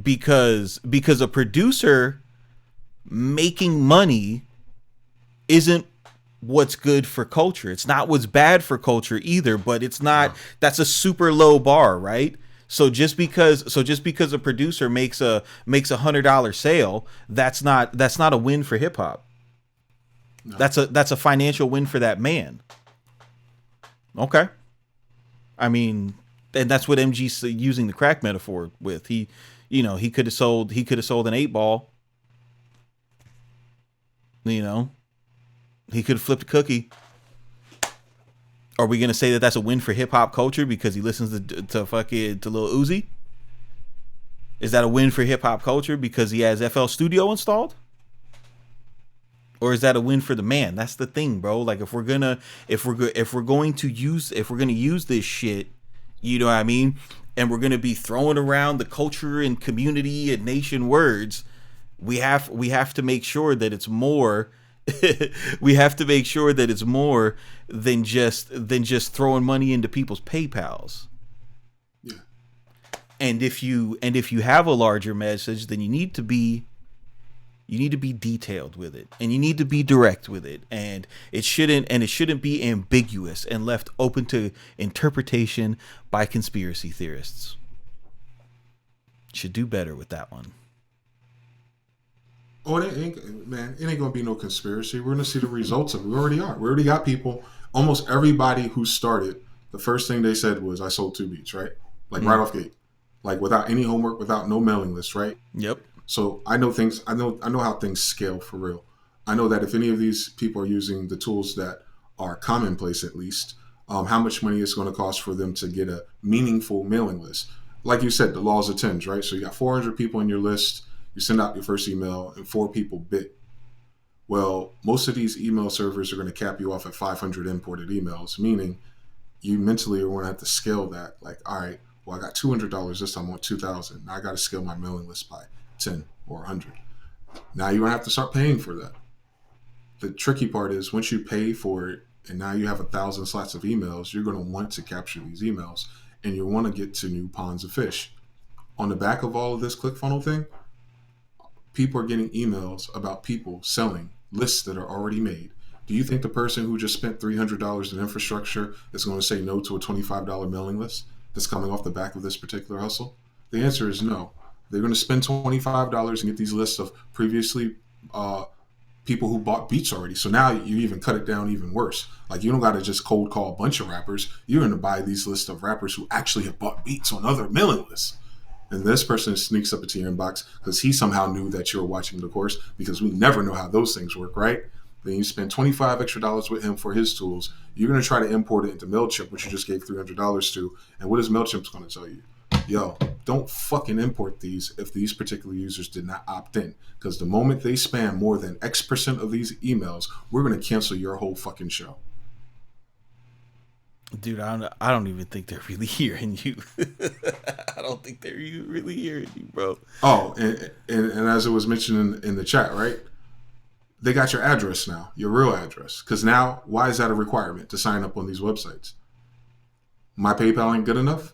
S1: Because a producer making money isn't what's good for culture. It's not what's bad for culture either, but it's not, that's a super low bar, right? So just because a producer makes a $100 sale, that's not a win for hip hop. No. That's a financial win for that man. Okay. I mean, and that's what MG's using the crack metaphor with. He could have sold an 8-ball. You know, he could have flipped a cookie. Are we gonna say that that's a win for hip hop culture because he listens to Lil Uzi? Is that a win for hip hop culture because he has FL Studio installed? Or is that a win for the man? That's the thing, bro. Like if we're gonna use this shit, you know what I mean? And we're gonna be throwing around the culture and community and nation words, we have to make sure that it's more. We have to make sure that it's more than just throwing money into people's PayPals.
S2: Yeah.
S1: And if you have a larger message, then you need to be detailed with it, and you need to be direct with it, and it shouldn't be ambiguous and left open to interpretation by conspiracy theorists. Should do better with that one.
S2: Oh, it ain't gonna be no conspiracy. We're gonna see the results of it. We already are. We already got people. Almost everybody who started, the first thing they said was, "I sold 2 beats," right? Like right off gate, like without any homework, without no mailing list, right?
S1: Yep.
S2: So I know things. I know how things scale for real. I know that if any of these people are using the tools that are commonplace, at least, how much money it's going to cost for them to get a meaningful mailing list. Like you said, the laws of tens, right? So you got 400 people in your list. You send out your first email, and 4 people bit. Well, most of these email servers are going to cap you off at 500 imported emails, meaning you mentally are going to have to scale that. Like, all right, well, I got $200 this time. I want 2,000. Now I got to scale my mailing list by 10 or 100. Now you're going to have to start paying for that. The tricky part is once you pay for it and now you have 1,000 slots of emails, you're going to want to capture these emails and you want to get to new ponds of fish. On the back of all of this ClickFunnels thing, people are getting emails about people selling lists that are already made. Do you think the person who just spent $300 in infrastructure is going to say no to a $25 mailing list that's coming off the back of this particular hustle? The answer is no. They're going to spend $25 and get these lists of previously people who bought beats already. So now you even cut it down even worse. Like you don't got to just cold call a bunch of rappers. You're going to buy these lists of rappers who actually have bought beats on other mailing lists. And this person sneaks up into your inbox because he somehow knew that you were watching the course, because we never know how those things work, right? Then you spend $25 extra with him for his tools. You're going to try to import it into MailChimp, which you just gave $300 to. And what is MailChimp going to tell you? Yo, don't fucking import these if these particular users did not opt in. Because the moment they spam more than X% of these emails, we're going to cancel your whole fucking show.
S1: Dude, I don't even think they're really hearing you. I don't think they're really hearing you, bro.
S2: Oh, and as it was mentioned in the chat, right? they got your address now, your real address. Because now, why is that a requirement to sign up on these websites? My PayPal ain't good enough?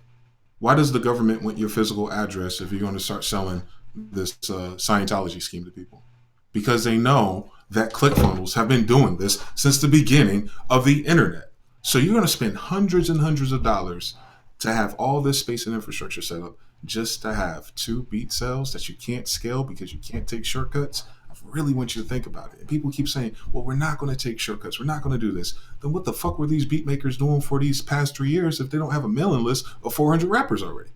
S2: Why does the government want your physical address if you're going to start selling this Scientology scheme to people? Because they know that ClickFunnels have been doing this since the beginning of the internet. So you're going to spend hundreds and hundreds of dollars to have all this space and infrastructure set up just to have 2 beat cells that you can't scale because you can't take shortcuts. I really want you to think about it. And people keep saying, well, we're not going to take shortcuts. We're not going to do this. Then what the fuck were these beat makers doing for these past 3 years if they don't have a mailing list of 400 rappers already?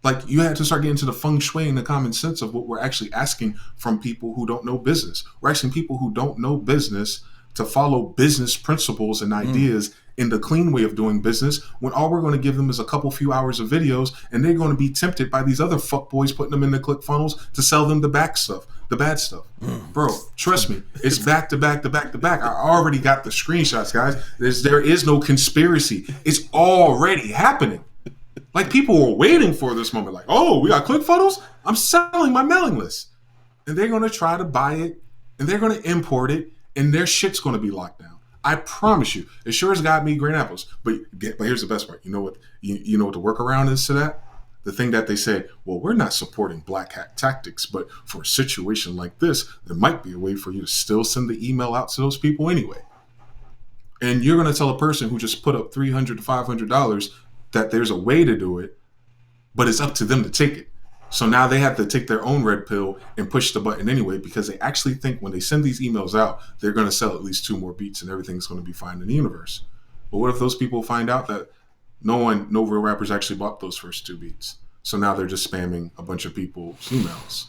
S2: Like, you had to start getting to the feng shui and the common sense of what we're actually asking from people who don't know business. We're asking people who don't know business to follow business principles and ideas in the clean way of doing business, when all we're going to give them is a couple few hours of videos, and they're going to be tempted by these other fuckboys putting them in the ClickFunnels to sell them the back stuff, the bad stuff. Bro, trust me, it's back to back to back to back. I already got the screenshots, guys. There is no conspiracy. It's already happening. Like, people were waiting for this moment. Like, oh, we got ClickFunnels? I'm selling my mailing list. And they're going to try to buy it, and they're going to import it, and their shit's going to be locked down. I promise you. It sure has got me green apples. But here's the best part. You know what? You know what the workaround is to that? The thing that they say, well, we're not supporting black hat tactics, but for a situation like this, there might be a way for you to still send the email out to those people anyway. And you're going to tell a person who just put up $300 to $500 that there's a way to do it, but it's up to them to take it. So now they have to take their own red pill and push the button anyway, because they actually think when they send these emails out, they're going to sell at least 2 more beats and everything's going to be fine in the universe. But what if those people find out that no real rappers actually bought those first 2 beats? So now they're just spamming a bunch of people's emails.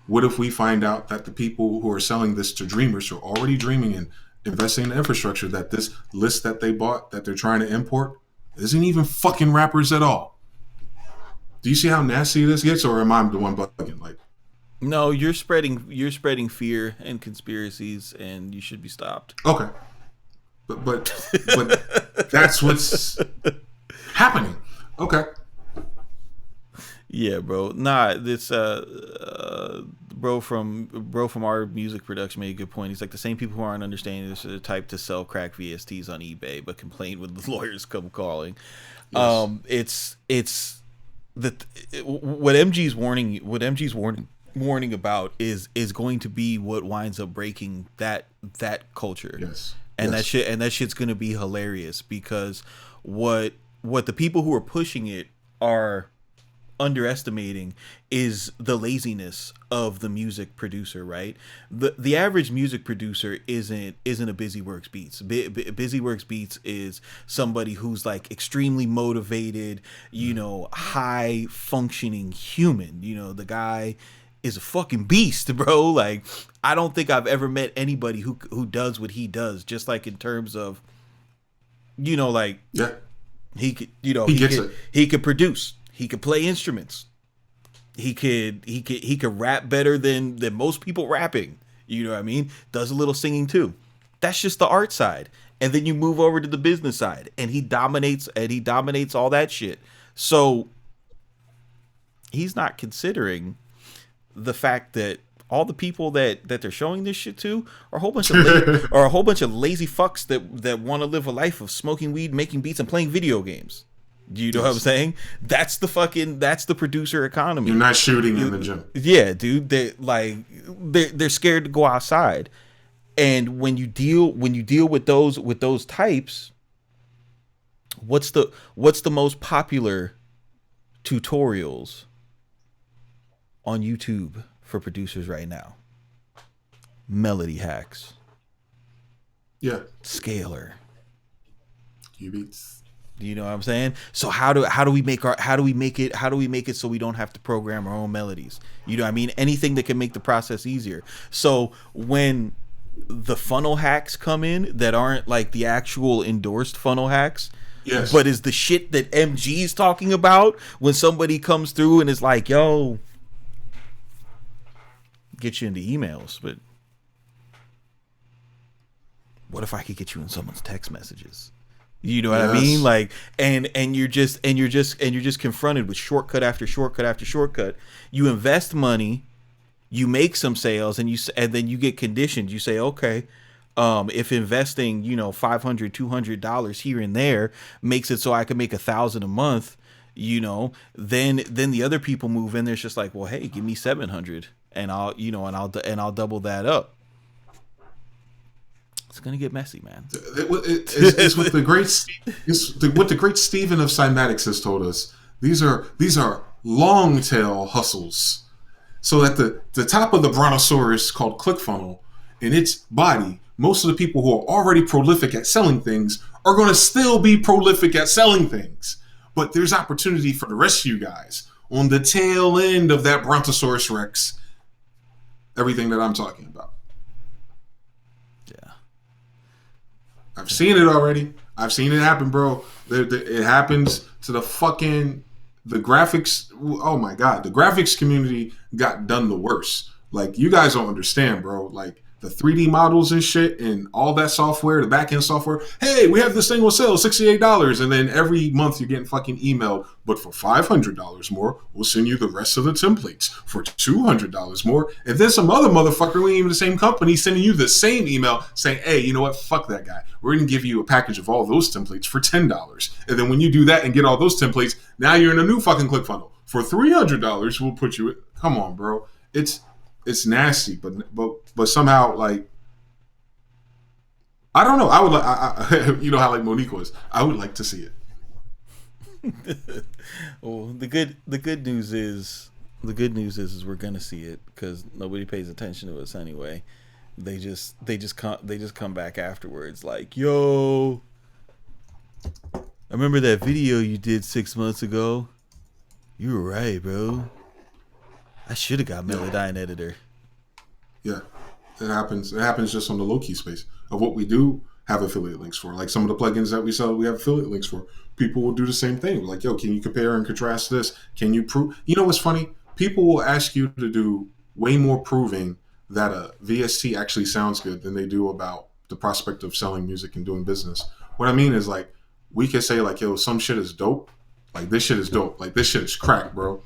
S2: What if we find out that the people who are selling this to dreamers who are already dreaming and investing in infrastructure, that this list that they bought that they're trying to import isn't even fucking rappers at all? Do you see how nasty this gets, or am I the one bugging? Like,
S1: no, you're spreading fear and conspiracies, and you should be stopped.
S2: Okay, but that's what's happening. Okay.
S1: Yeah, bro. Nah, this bro from our music production made a good point. He's like, the same people who aren't understanding this are the type to sell crack VSTs on eBay, but complain when the lawyers come calling. Yes. What MG's warning about is going to be what winds up breaking that culture.
S2: Yes.
S1: And that shit's going to be hilarious, because what the people who are pushing it are underestimating is the laziness of the music producer, right? The average music producer isn't a Busy Works Beats. Busy Works Beats is somebody who's like extremely motivated, high functioning human. The guy is a fucking beast, bro. Like, I don't think I've ever met anybody who does what he does, just like in terms of, like,
S2: yeah,
S1: he could, he could produce. He could play instruments. He could rap better than most people rapping. You know what I mean? Does a little singing too. That's just the art side. And then you move over to the business side, and he dominates all that shit. So he's not considering the fact that all the people that they're showing this shit to are a whole bunch of lazy fucks that want to live a life of smoking weed, making beats, and playing video games. Do you know what I'm saying? That's the producer economy.
S2: You're not shooting in the gym.
S1: Yeah, dude. They're scared to go outside. And when you deal with those types, what's the most popular tutorials on YouTube for producers right now? Melody hacks.
S2: Yeah.
S1: Scalar.
S2: Q-beats.
S1: You know what I'm saying? So how do we make it so we don't have to program our own melodies? You know what I mean? Anything that can make the process easier. So when the funnel hacks come in that aren't like the actual endorsed funnel hacks,
S2: yes,
S1: but is the shit that MG's talking about, when somebody comes through and is like, yo, get you into emails, but what if I could get you in someone's text messages? You know what I mean? Like, and you're just confronted with shortcut after shortcut after shortcut. You invest money, you make some sales and then you get conditioned. You say, okay, if investing, $500, $200 here and there makes it so I can make $1,000 a month, then the other people move in. There's just like, well, hey, give me 700 and I'll double that up. It's gonna get messy, man.
S2: It's what the great Stephen of Cymatics has told us. These are long tail hustles. So at the top of the brontosaurus called ClickFunnel, in its body, most of the people who are already prolific at selling things are going to still be prolific at selling things. But there's opportunity for the rest of you guys on the tail end of that brontosaurus rex. Everything that I'm talking about.
S1: Yeah.
S2: I've seen it already. I've seen it happen, bro. It happens to the graphics. Oh my God. The graphics community got done the worst. Like, you guys don't understand, bro. Like, the 3D models and shit and all that software, the back-end software. Hey, we have this thing on sale, $68. And then every month you're getting fucking emailed. But for $500 more, we'll send you the rest of the templates for $200 more. And then some other motherfucker, we ain't even the same company, sending you the same email saying, hey, you know what? Fuck that guy. We're going to give you a package of all those templates for $10. And then when you do that and get all those templates, now you're in a new fucking ClickFunnel. For $300, we'll put you in. Come on, bro. It's nasty, but somehow, like, I don't know. I would like, you know how like Monique was. I would like to see it.
S1: Well, the good news is we're gonna see it because nobody pays attention to us anyway. They just come back afterwards like, yo, I remember that video you did 6 months ago. You were right, bro. I should have got Melodyne Editor.
S2: Yeah, it happens. It happens just on the low key space of what we do have affiliate links for. Like some of the plugins that we sell, we have affiliate links for. People will do the same thing. Like, yo, can you compare and contrast this? Can you prove? You know what's funny? People will ask you to do way more proving that a VST actually sounds good than they do about the prospect of selling music and doing business. What I mean is, like, we can say like, yo, some shit is dope. Like, this shit is dope. Like, this shit is crack, bro.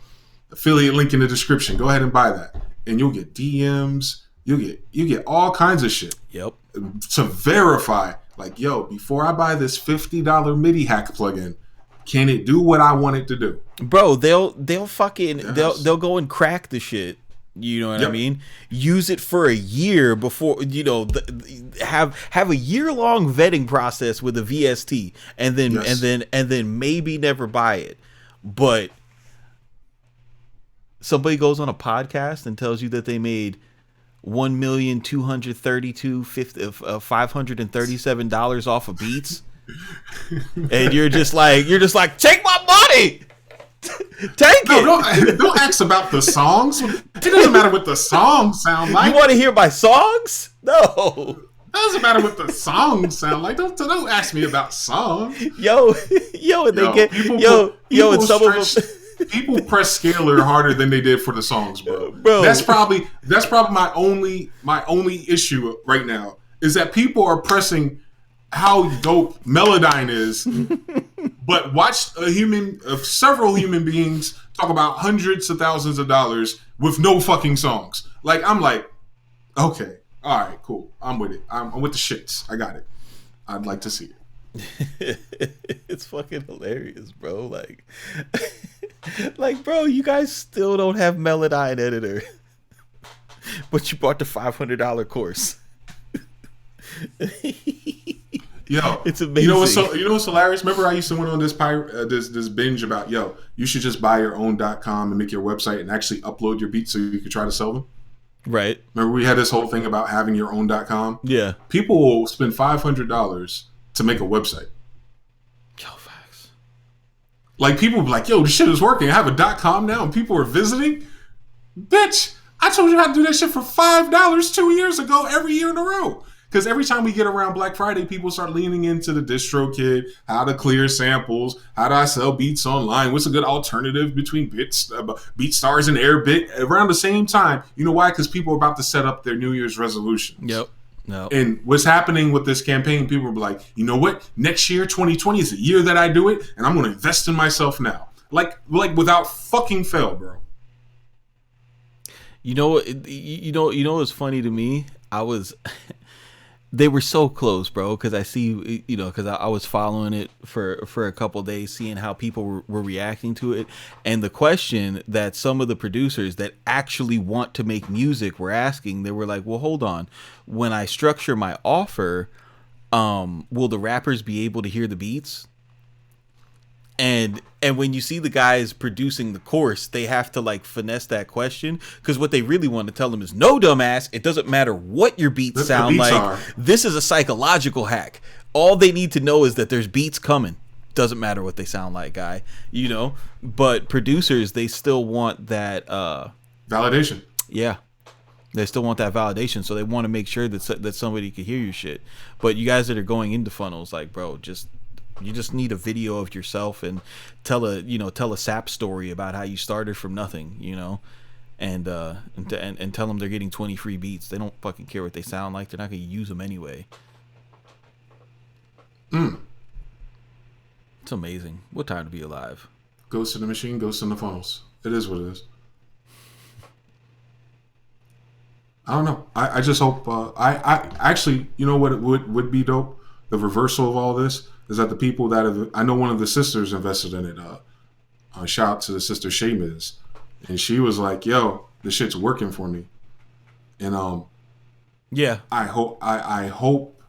S2: Affiliate link in the description. Go ahead and buy that, and you'll get DMs. You get all kinds of shit.
S1: Yep.
S2: To verify, like, yo, before I buy this $50 MIDI hack plugin, can it do what I want it to do?
S1: Bro, they'll fucking
S2: Yes.
S1: they'll go and crack the shit. You know what
S2: Yep.
S1: I mean? Use it for a year before, have a year-long vetting process with a VST, and then
S2: Yes.
S1: and then maybe never buy it. But somebody goes on a podcast and tells you that they made $1,232,537 off of beats, and you're just like, take my money. Take it.
S2: Don't ask about the songs. It doesn't matter what the songs sound like.
S1: You want to hear my songs? No.
S2: It doesn't matter what the songs sound like. Don't ask me about songs.
S1: Yo, and they get and some of them.
S2: People press scalar harder than they did for the songs, bro. That's probably my only issue right now is that people are pressing how dope Melodyne is, but watch several human beings talk about hundreds of thousands of dollars with no fucking songs. Like, I'm like, okay, all right, cool, I'm with it. I'm with the shits. I got it. I'd like to see it.
S1: It's fucking hilarious, bro. Like, bro, you guys still don't have Melodyne Editor, but you bought the $500 course.
S2: Yo,
S1: it's amazing.
S2: You know what's hilarious? Remember, I used to went on this binge about, yo, you should just buy your own .com and make your website and actually upload your beats so you could try to sell them.
S1: Right.
S2: Remember, we had this whole thing about having your own .com.
S1: Yeah.
S2: People will spend $500 to make a website.
S1: Yo, facts.
S2: Like, people be like, yo, this shit is working. I have a .com now and people are visiting. Bitch, I told you how to do that shit for $5 2 years ago every year in a row. Because every time we get around Black Friday, people start leaning into the distro kit, how to clear samples, how do I sell beats online, what's a good alternative between BeatStars and Airbit around the same time. You know why? Because people are about to set up their New Year's resolutions.
S1: Yep. No.
S2: And what's happening with this campaign, people are like, you know what? Next year, 2020 is the year that I do it, and I'm going to invest in myself now. Like without fucking fail, bro.
S1: What's funny to me? I was they were so close, bro. Because I see, because I was following it for a couple of days, seeing how people were reacting to it, and the question that some of the producers that actually want to make music were asking, they were like, "Well, hold on. When I structure my offer, will the rappers be able to hear the beats?" And when you see the guys producing the course, they have to like finesse that question, because what they really want to tell them is, no, dumbass, it doesn't matter what your beats sound like. This is a psychological hack. All they need to know is that there's beats coming. Doesn't matter what they sound like, guy. But producers, they still want that
S2: validation.
S1: Yeah. They still want that validation, so they want to make sure that somebody can hear your shit. But you guys that are going into funnels, like, bro, you just need a video of yourself and tell a sap story about how you started from nothing, and tell them they're getting 20 free beats. They don't fucking care what they sound like. They're not going to use them anyway. It's amazing. What time to be alive?
S2: Ghost in the machine, ghost in the funnels. It is what it is. I don't know. I just hope. I actually, you know what it would be dope? The reversal of all this is that the people that have, I know one of the sisters invested in it. Shout out to the sister Seamus, and she was like, "Yo, this shit's working for me." And
S1: yeah,
S2: I hope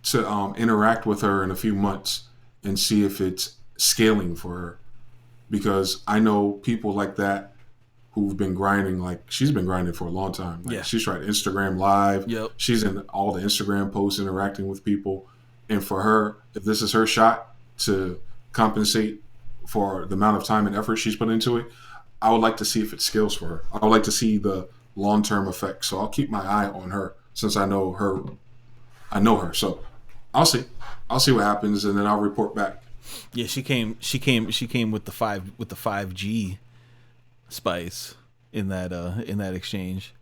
S2: to interact with her in a few months and see if it's scaling for her, because I know people like that who've been grinding. Like, she's been grinding for a long time. Like,
S1: yeah,
S2: she's tried Instagram Live.
S1: Yep.
S2: She's in all the Instagram posts, interacting with people. And for her, if this is her shot to compensate for the amount of time and effort she's put into it, I would like to see if it scales for her. I would like to see the long-term effect. So I'll keep my eye on her, since I know her. So I'll see what happens, and then I'll report back.
S1: Yeah, she came with the 5G spice in that exchange.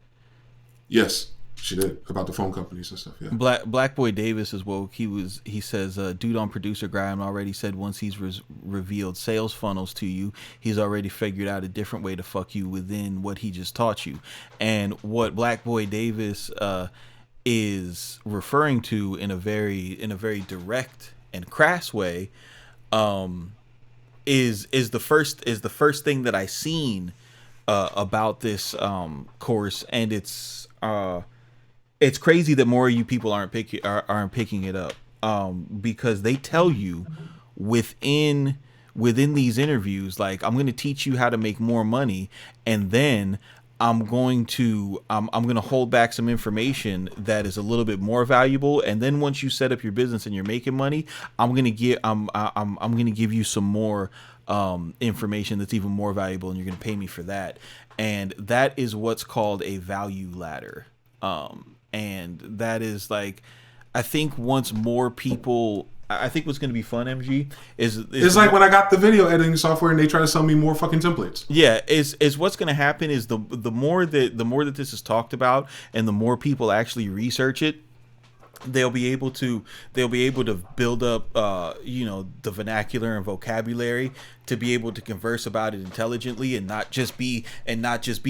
S2: Yes, she did, about the phone companies and stuff. Yeah.
S1: Black Boy Davis is woke. He says, dude on producer Graham already said once he's revealed sales funnels to you, he's already figured out a different way to fuck you within what he just taught you. And what Black Boy Davis is referring to in a very direct and crass way is the first thing that I seen about this course, and it's crazy that more of you people aren't picking it up, because they tell you within these interviews, like, I'm going to teach you how to make more money, and then I'm going to hold back some information that is a little bit more valuable, and then once you set up your business and you're making money, I'm going to give you some more information that's even more valuable, and you're going to pay me for that. And that is what's called a value ladder. And that is, like, I think once more people, I think what's going to be fun, MG, is
S2: it's like when I got the video editing software and they try to sell me more fucking templates.
S1: Yeah, is what's going to happen is the more that this is talked about, and the more people actually research it, they'll be able to build up the vernacular and vocabulary to be able to converse about it intelligently, and not just be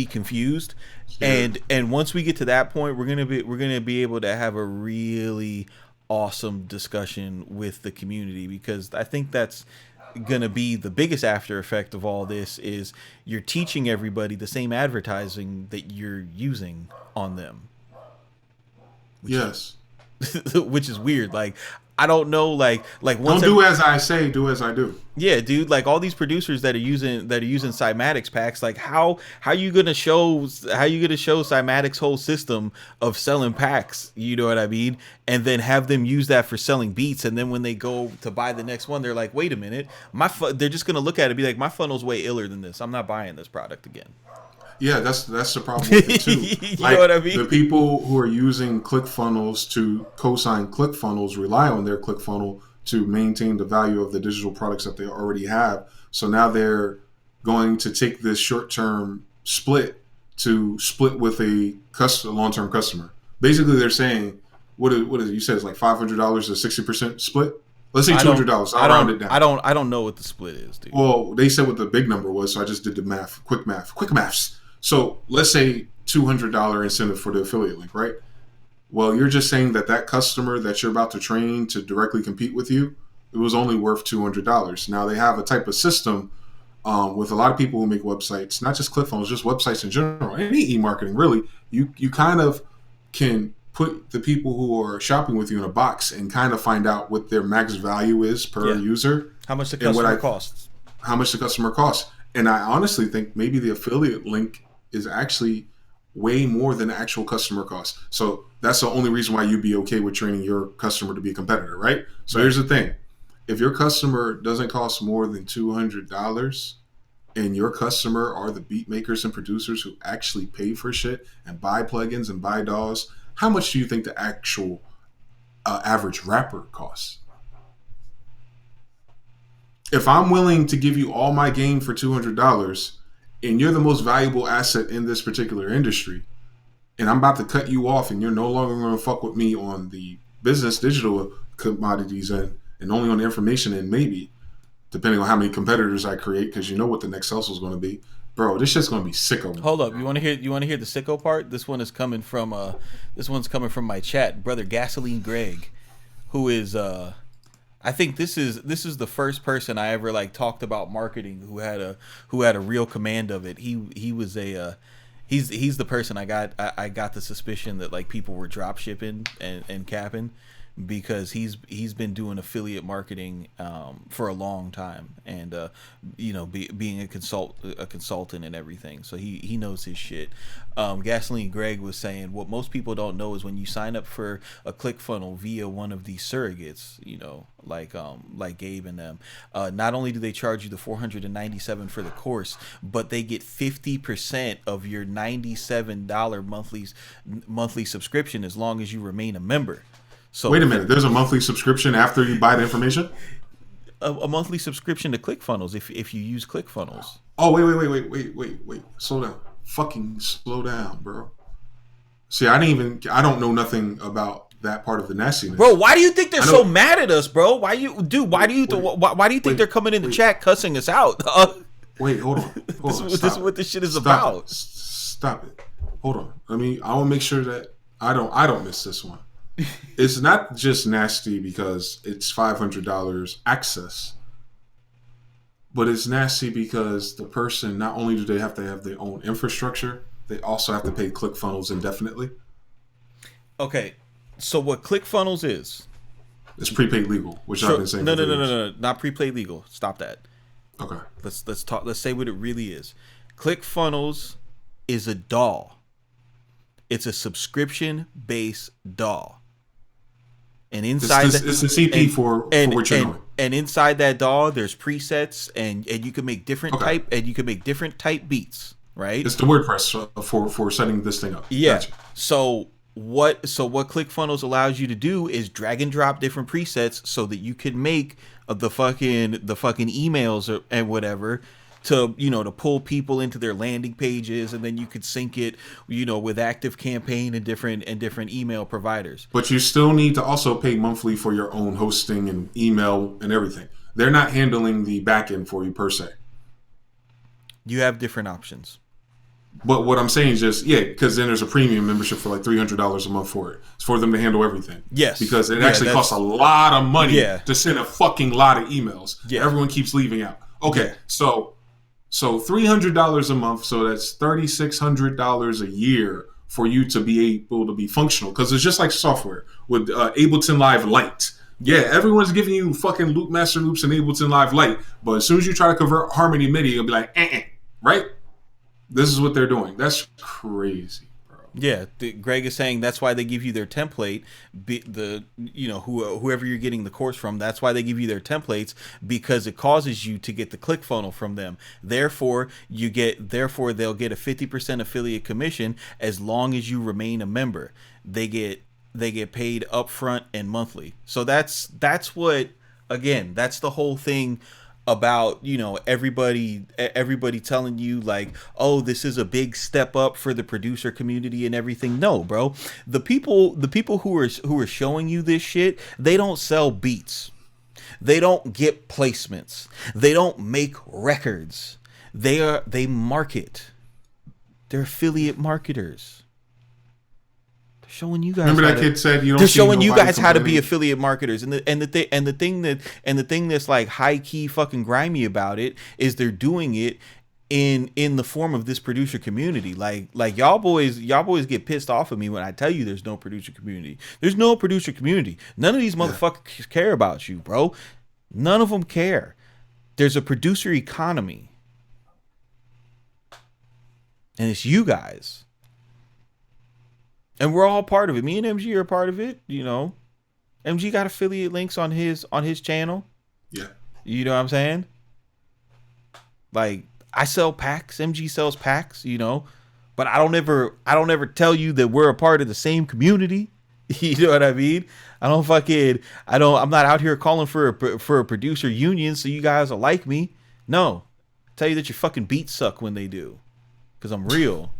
S1: confused. Yeah. And once we get to that point, we're gonna be able to have a really awesome discussion with the community, because I think that's gonna be the biggest after effect of all this, is you're teaching everybody the same advertising that you're using on them.
S2: Yes.
S1: Which is weird. Like, I don't know, like
S2: once don't do as I say, do as I do.
S1: Yeah, dude. Like, all these producers that are using Cymatics packs, like, how you gonna show Cymatics' whole system of selling packs? You know what I mean? And then have them use that for selling beats, and then when they go to buy the next one, they're like, wait a minute, they're just gonna look at it and be like, my funnel's way iller than this. I'm not buying this product again.
S2: Yeah, that's the problem with it too.
S1: You know what I mean?
S2: The people who are using ClickFunnels to co-sign ClickFunnels rely on their ClickFunnel to maintain the value of the digital products that they already have. So now they're going to take this short-term split to split with a long-term customer. Basically, they're saying, what is it? You said it's like $500 to 60% split? Let's say $200. I'll round it down.
S1: I don't know what the split is, dude.
S2: Well, they said what the big number was, so I just did the math. Quick maths. So let's say $200 incentive for the affiliate link, right? Well, you're just saying that that customer that you're about to train to directly compete with you, it was only worth $200. Now they have a type of system with a lot of people who make websites, not just ClickFunnels, just websites in general, any e-marketing really. You kind of can put the people who are shopping with you in a box and kind of find out what their max value is per user.
S1: How much the customer costs.
S2: How much the customer costs. And I honestly think maybe the affiliate link is actually way more than the actual customer cost. So that's the only reason why you'd be okay with training your customer to be a competitor, right? So here's the thing. If your customer doesn't cost more than $200 and your customer are the beat makers and producers who actually pay for shit and buy plugins and buy DAWs, how much do you think the actual average rapper costs? If I'm willing to give you all my game for $200 and you're the most valuable asset in this particular industry, and I'm about to cut you off and you're no longer going to fuck with me on the business digital commodities and only on the information and maybe, depending on how many competitors I create, because you know what the next sales is going to be. Bro, this shit's going to be sicko.
S1: Hold up, you want to hear the sicko part? This one's coming from my chat, brother Gasoline Greg, who is I think this is the first person I ever like talked about marketing who had a real command of it. He was he's the person I got the suspicion that like people were drop shipping and capping, because he's been doing affiliate marketing for a long time, and being a consultant and everything, so he knows his shit. Gasoline Greg was saying what most people don't know is when you sign up for a ClickFunnel via one of these surrogates, like Gabe and them, not only do they charge you the $497 for the course, but they get 50% of your $97 monthly subscription as long as you remain a member. So
S2: wait a minute, there's a monthly subscription after you buy the information?
S1: A monthly subscription to ClickFunnels if you use ClickFunnels.
S2: Oh, wait. Slow down. Fucking slow down, bro. See, I don't know nothing about that part of the nastiness.
S1: Bro, why do you think they're so mad at us, bro? Why do you think they're coming in the chat cussing us out?
S2: Wait, hold on.
S1: This is what this shit is about.
S2: Stop it. Hold on. I want to make sure that I don't miss this one. It's not just nasty because it's $500 access, but it's nasty because the person, not only do they have to have their own infrastructure, they also have to pay ClickFunnels indefinitely.
S1: Okay, so what ClickFunnels is?
S2: It's prepaid legal, which I've been saying.
S1: No, not prepaid legal. Stop that.
S2: Okay.
S1: Let's talk. Let's say what it really is. ClickFunnels is a DAW. It's a subscription-based DAW. And inside
S2: it's the CP for what you're doing.
S1: And inside that DAW, there's presets, and you can make different type beats, right?
S2: It's the WordPress for setting this thing up.
S1: Yeah.
S2: Gotcha.
S1: So what ClickFunnels allows you to do is drag and drop different presets so that you can make the fucking emails and whatever, to pull people into their landing pages, and then you could sync it with ActiveCampaign and different email providers.
S2: But you still need to also pay monthly for your own hosting and email and everything. They're not handling the back end for you per se.
S1: You have different options.
S2: But what I'm saying is just, because then there's a premium membership for like $300 a month for it. It's for them to handle everything.
S1: Yes.
S2: Because it actually costs a lot of money to send a fucking lot of emails. Yeah. Everyone keeps leaving out. Okay, so $300 a month, so that's $3,600 a year for you to be able to be functional. Because it's just like software with Ableton Live Lite. Yeah, everyone's giving you fucking Loopmaster loops and Ableton Live Lite, but as soon as you try to convert Harmony MIDI, you'll be like, right? This is what they're doing. That's crazy, bro.
S1: Yeah, Greg is saying that's why they give you their template. Whoever you're getting the course from, that's why they give you their templates, because it causes you to get the ClickFunnel from them. Therefore, they'll get a 50% affiliate commission as long as you remain a member. They get paid upfront and monthly. So that's what, again, that's the whole thing about everybody telling you like, oh, this is a big step up for the producer community and everything. No, bro, the people who are showing you this shit, they don't sell beats, they don't get placements, they don't make records, they market. They're affiliate marketers. They're showing you guys.
S2: Remember that kid said you don't.
S1: They're showing you guys how to be
S2: complaining.
S1: affiliate marketers, and the thing that's like high key fucking grimy about it is they're doing it in the form of this producer community. Like y'all boys get pissed off at me when I tell you there's no producer community. There's no producer community. None of these motherfuckers care about you, bro. None of them care. There's a producer economy. And it's you guys. And we're all part of it. Me and MG are a part of it, you know. MG got affiliate links on his channel.
S2: Yeah.
S1: You know what I'm saying? Like, I sell packs, MG sells packs, you know. But I don't ever tell you that we're a part of the same community. You know what I mean? I'm not out here calling for a producer union so you guys will like me. No. I tell you that your fucking beats suck when they do. Because I'm real.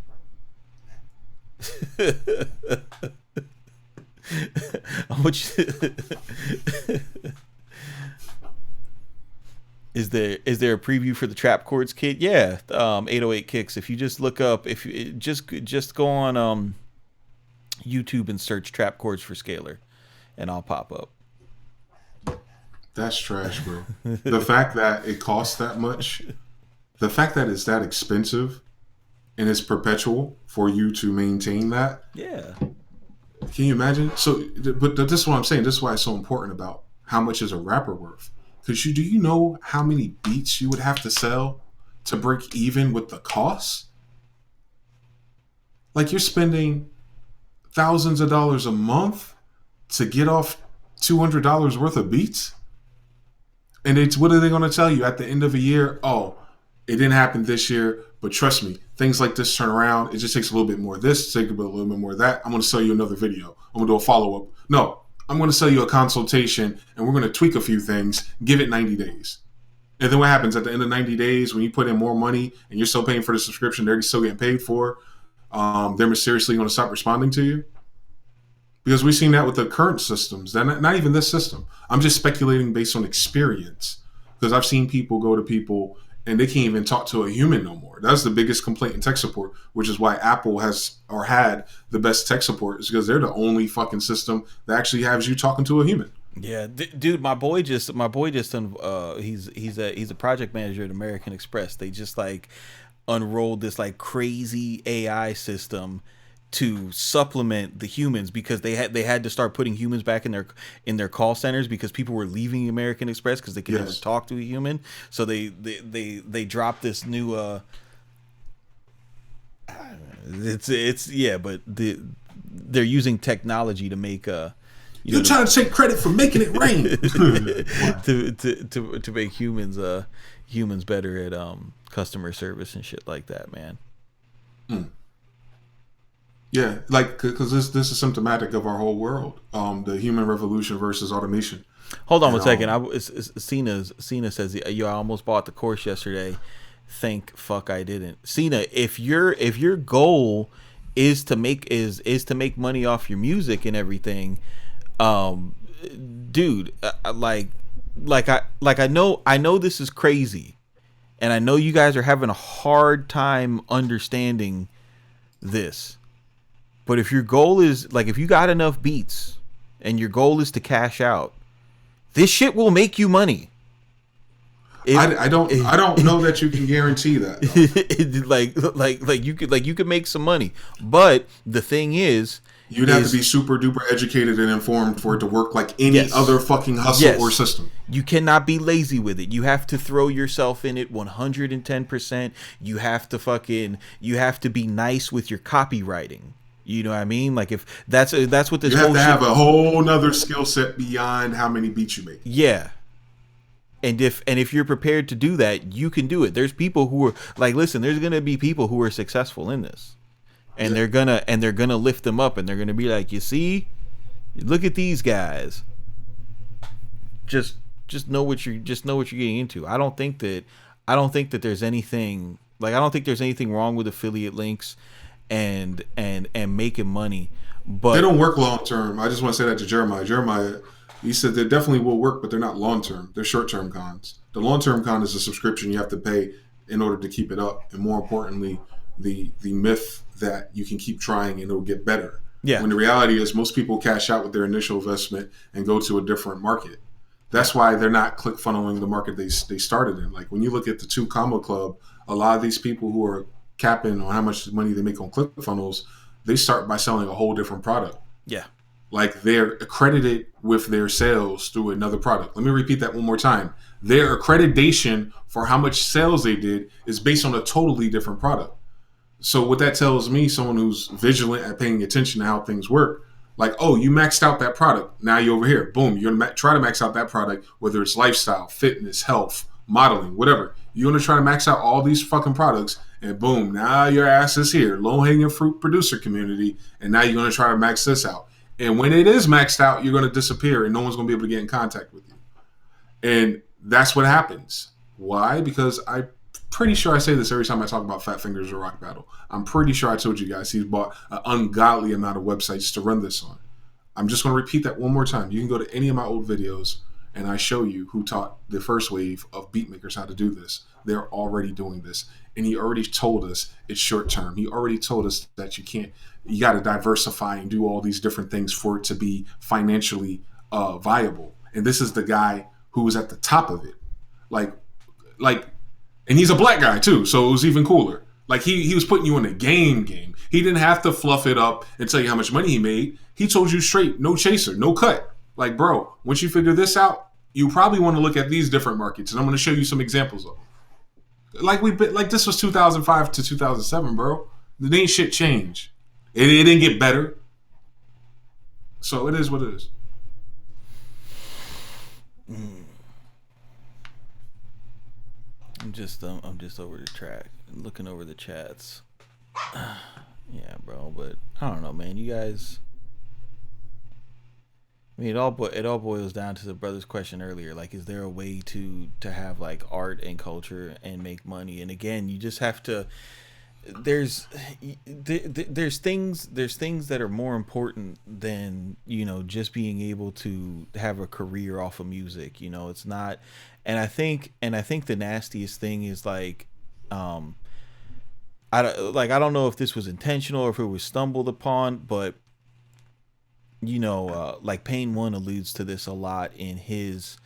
S1: Is there a preview for the Trap Chords kit? Yeah, 808 kicks. If you just look up, if you just go on YouTube and search Trap Chords for Scalar, and I'll pop up.
S2: That's trash, bro. The fact that it costs that much, the fact that it's that expensive, and it's perpetual for you to maintain that.
S1: Yeah.
S2: Can you imagine? So, but this is what I'm saying. This is why it's so important about how much is a rapper worth. Because do you know how many beats you would have to sell to break even with the costs? Like, you're spending thousands of dollars a month to get off $200 worth of beats? And what are they going to tell you at the end of a year? Oh, it didn't happen this year, but trust me, things like this turn around. It just takes a little bit more of this, take a little bit more of that. I'm going to sell you another video. I'm going to do a follow-up. No, I'm going to sell you a consultation, and we're going to tweak a few things, give it 90 days. And then what happens at the end of 90 days when you put in more money and you're still paying for the subscription they're still getting paid for, they're mysteriously going to stop responding to you? Because we've seen that with the current systems. They're not even this system. I'm just speculating based on experience. Because I've seen people go to people and they can't even talk to a human no more. That's the biggest complaint in tech support, which is why Apple has or had the best tech support, is because they're the only fucking system that actually has you talking to a human.
S1: Yeah, dude, my boy just he's a project manager at American Express. They just like unrolled this like crazy AI system to supplement the humans, because they had to start putting humans back in their call centers because people were leaving American Express because they could never talk to a human. So they dropped this new but they're using technology to make
S2: you're trying to take credit for making it rain
S1: to make humans better at customer service and shit like that, man.
S2: Yeah, like, because this is symptomatic of our whole world. The human revolution versus automation.
S1: Hold on one second. Cena says, "Yo, I almost bought the course yesterday. Thank fuck I didn't." Cena, if your goal is to make money off your music and everything, dude, I know this is crazy, and I know you guys are having a hard time understanding this. But if your goal is, like, if you got enough beats and your goal is to cash out, this shit will make you money.
S2: I don't know that you can guarantee that.
S1: You could make some money, but the thing is,
S2: you'd have to be super duper educated and informed for it to work like any other fucking hustle or system.
S1: You cannot be lazy with it. You have to throw yourself in it 110%. You have to be nice with your copywriting. You know what I mean? Like, if that's what this.
S2: You have to have a whole nother skill set beyond how many beats you make.
S1: Yeah. And if you're prepared to do that, you can do it. There's people who are like, listen, there's gonna be people who are successful in this. And they're gonna lift them up, and they're gonna be like, you see, look at these guys. Just know what you're getting into. I don't think that there's anything wrong with affiliate links and making money, but
S2: they don't work long term. I just want to say that to Jeremiah, he said they definitely will work, but they're not long term. They're short term cons. The long term con is a subscription you have to pay in order to keep it up, and more importantly, the myth that you can keep trying and it'll get better.
S1: Yeah.
S2: When the reality is most people cash out with their initial investment and go to a different market. That's why they're not click funneling the market they started in. Like when you look at the 2 Combo Club, a lot of these people who are capping on how much money they make on ClickFunnels, they start by selling a whole different product.
S1: Yeah.
S2: Like they're accredited with their sales through another product. Let me repeat that one more time. Their accreditation for how much sales they did is based on a totally different product. So what that tells me, someone who's vigilant at paying attention to how things work, like, oh, you maxed out that product. Now you're over here. Boom. You're going to try to max out that product, whether it's lifestyle, fitness, health, modeling, whatever. You're going to try to max out all these fucking products. And boom, now your ass is here. Low-hanging fruit producer community. And now you're going to try to max this out. And when it is maxed out, you're going to disappear and no one's going to be able to get in contact with you. And that's what happens. Why? Because I'm pretty sure I say this every time I talk about Fat Fingers or Rock Battle. I'm pretty sure I told you guys he's bought an ungodly amount of websites to run this on. I'm just going to repeat that one more time. You can go to any of my old videos and I show you who taught the first wave of beat makers how to do this. They're already doing this. And he already told us it's short term. He already told us that you got to diversify and do all these different things for it to be financially viable. And this is the guy who was at the top of it. Like, and he's a black guy too, so it was even cooler. Like he was putting you in a game. He didn't have to fluff it up and tell you how much money he made. He told you straight, no chaser, no cut. Like, bro, once you figure this out, you probably want to look at these different markets, and I'm going to show you some examples of them. Like this was 2005 to 2007, bro. It ain't shit change. It didn't get better. So it is what it is.
S1: I'm just over the track, looking over the chats. Yeah, bro, but I don't know, man. You guys, I mean, it all boils down to the brother's question earlier. Like, is there a way to have like art and culture and make money? And again, you just have to. There's things that are more important than, you know, just being able to have a career off of music. You know, it's not. And I think the nastiest thing is like, I don't know if this was intentional or if it was stumbled upon, but you know, like Pain One alludes to this a lot in his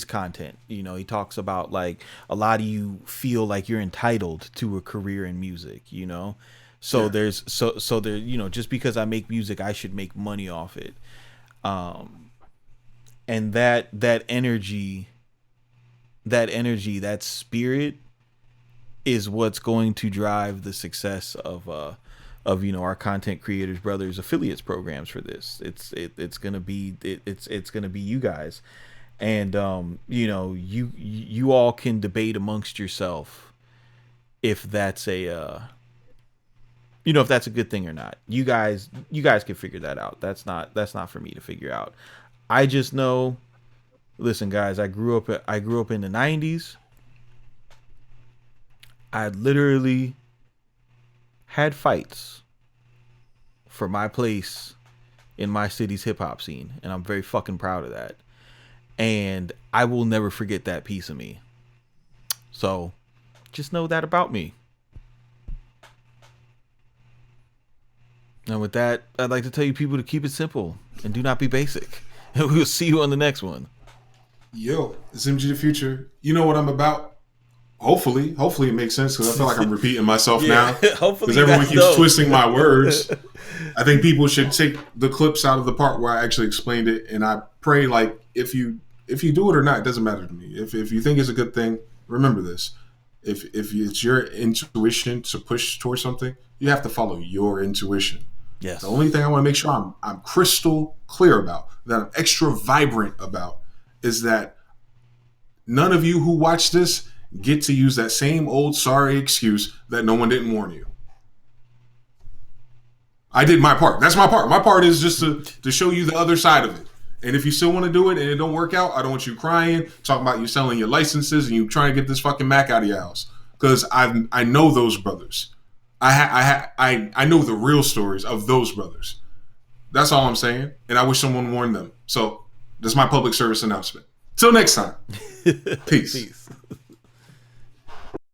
S1: content. You know, he talks about like a lot of you feel like you're entitled to a career in music, you know? So yeah. So there, you know, just because I make music, I should make money off it. And that energy, that spirit is what's going to drive the success of you know, our content creators brothers affiliates programs for this. It's gonna be you guys. And you know, you all can debate amongst yourself if that's a you know, if that's a good thing or not. You guys can figure that out. That's not for me to figure out. I just know, listen guys, I grew up in the 90s. I literally had fights for my place in my city's hip hop scene, and I'm very fucking proud of that. And I will never forget that piece of me. So just know that about me. And with that, I'd like to tell you people to keep it simple and do not be basic. And we'll see you on the next one.
S2: Yo, it's MG the Future. You know what I'm about. Hopefully it makes sense, because I feel like I'm repeating myself now. Because everyone keeps twisting my words. I think people should take the clips out of the part where I actually explained it, and I pray, like, if you do it or not, it doesn't matter to me. If you think it's a good thing, remember this. If it's your intuition to push towards something, you have to follow your intuition.
S1: Yes.
S2: The only thing I want to make sure I'm crystal clear about, that I'm extra vibrant about, is that none of you who watch this get to use that same old sorry excuse that no one didn't warn you. I did my part. That's my part. My part is just to show you the other side of it. And if you still want to do it and it don't work out, I don't want you crying, talking about you selling your licenses and you trying to get this fucking Mac out of your house. Because I know those brothers. I know the real stories of those brothers. That's all I'm saying. And I wish someone warned them. So that's my public service announcement. Till next time. Peace.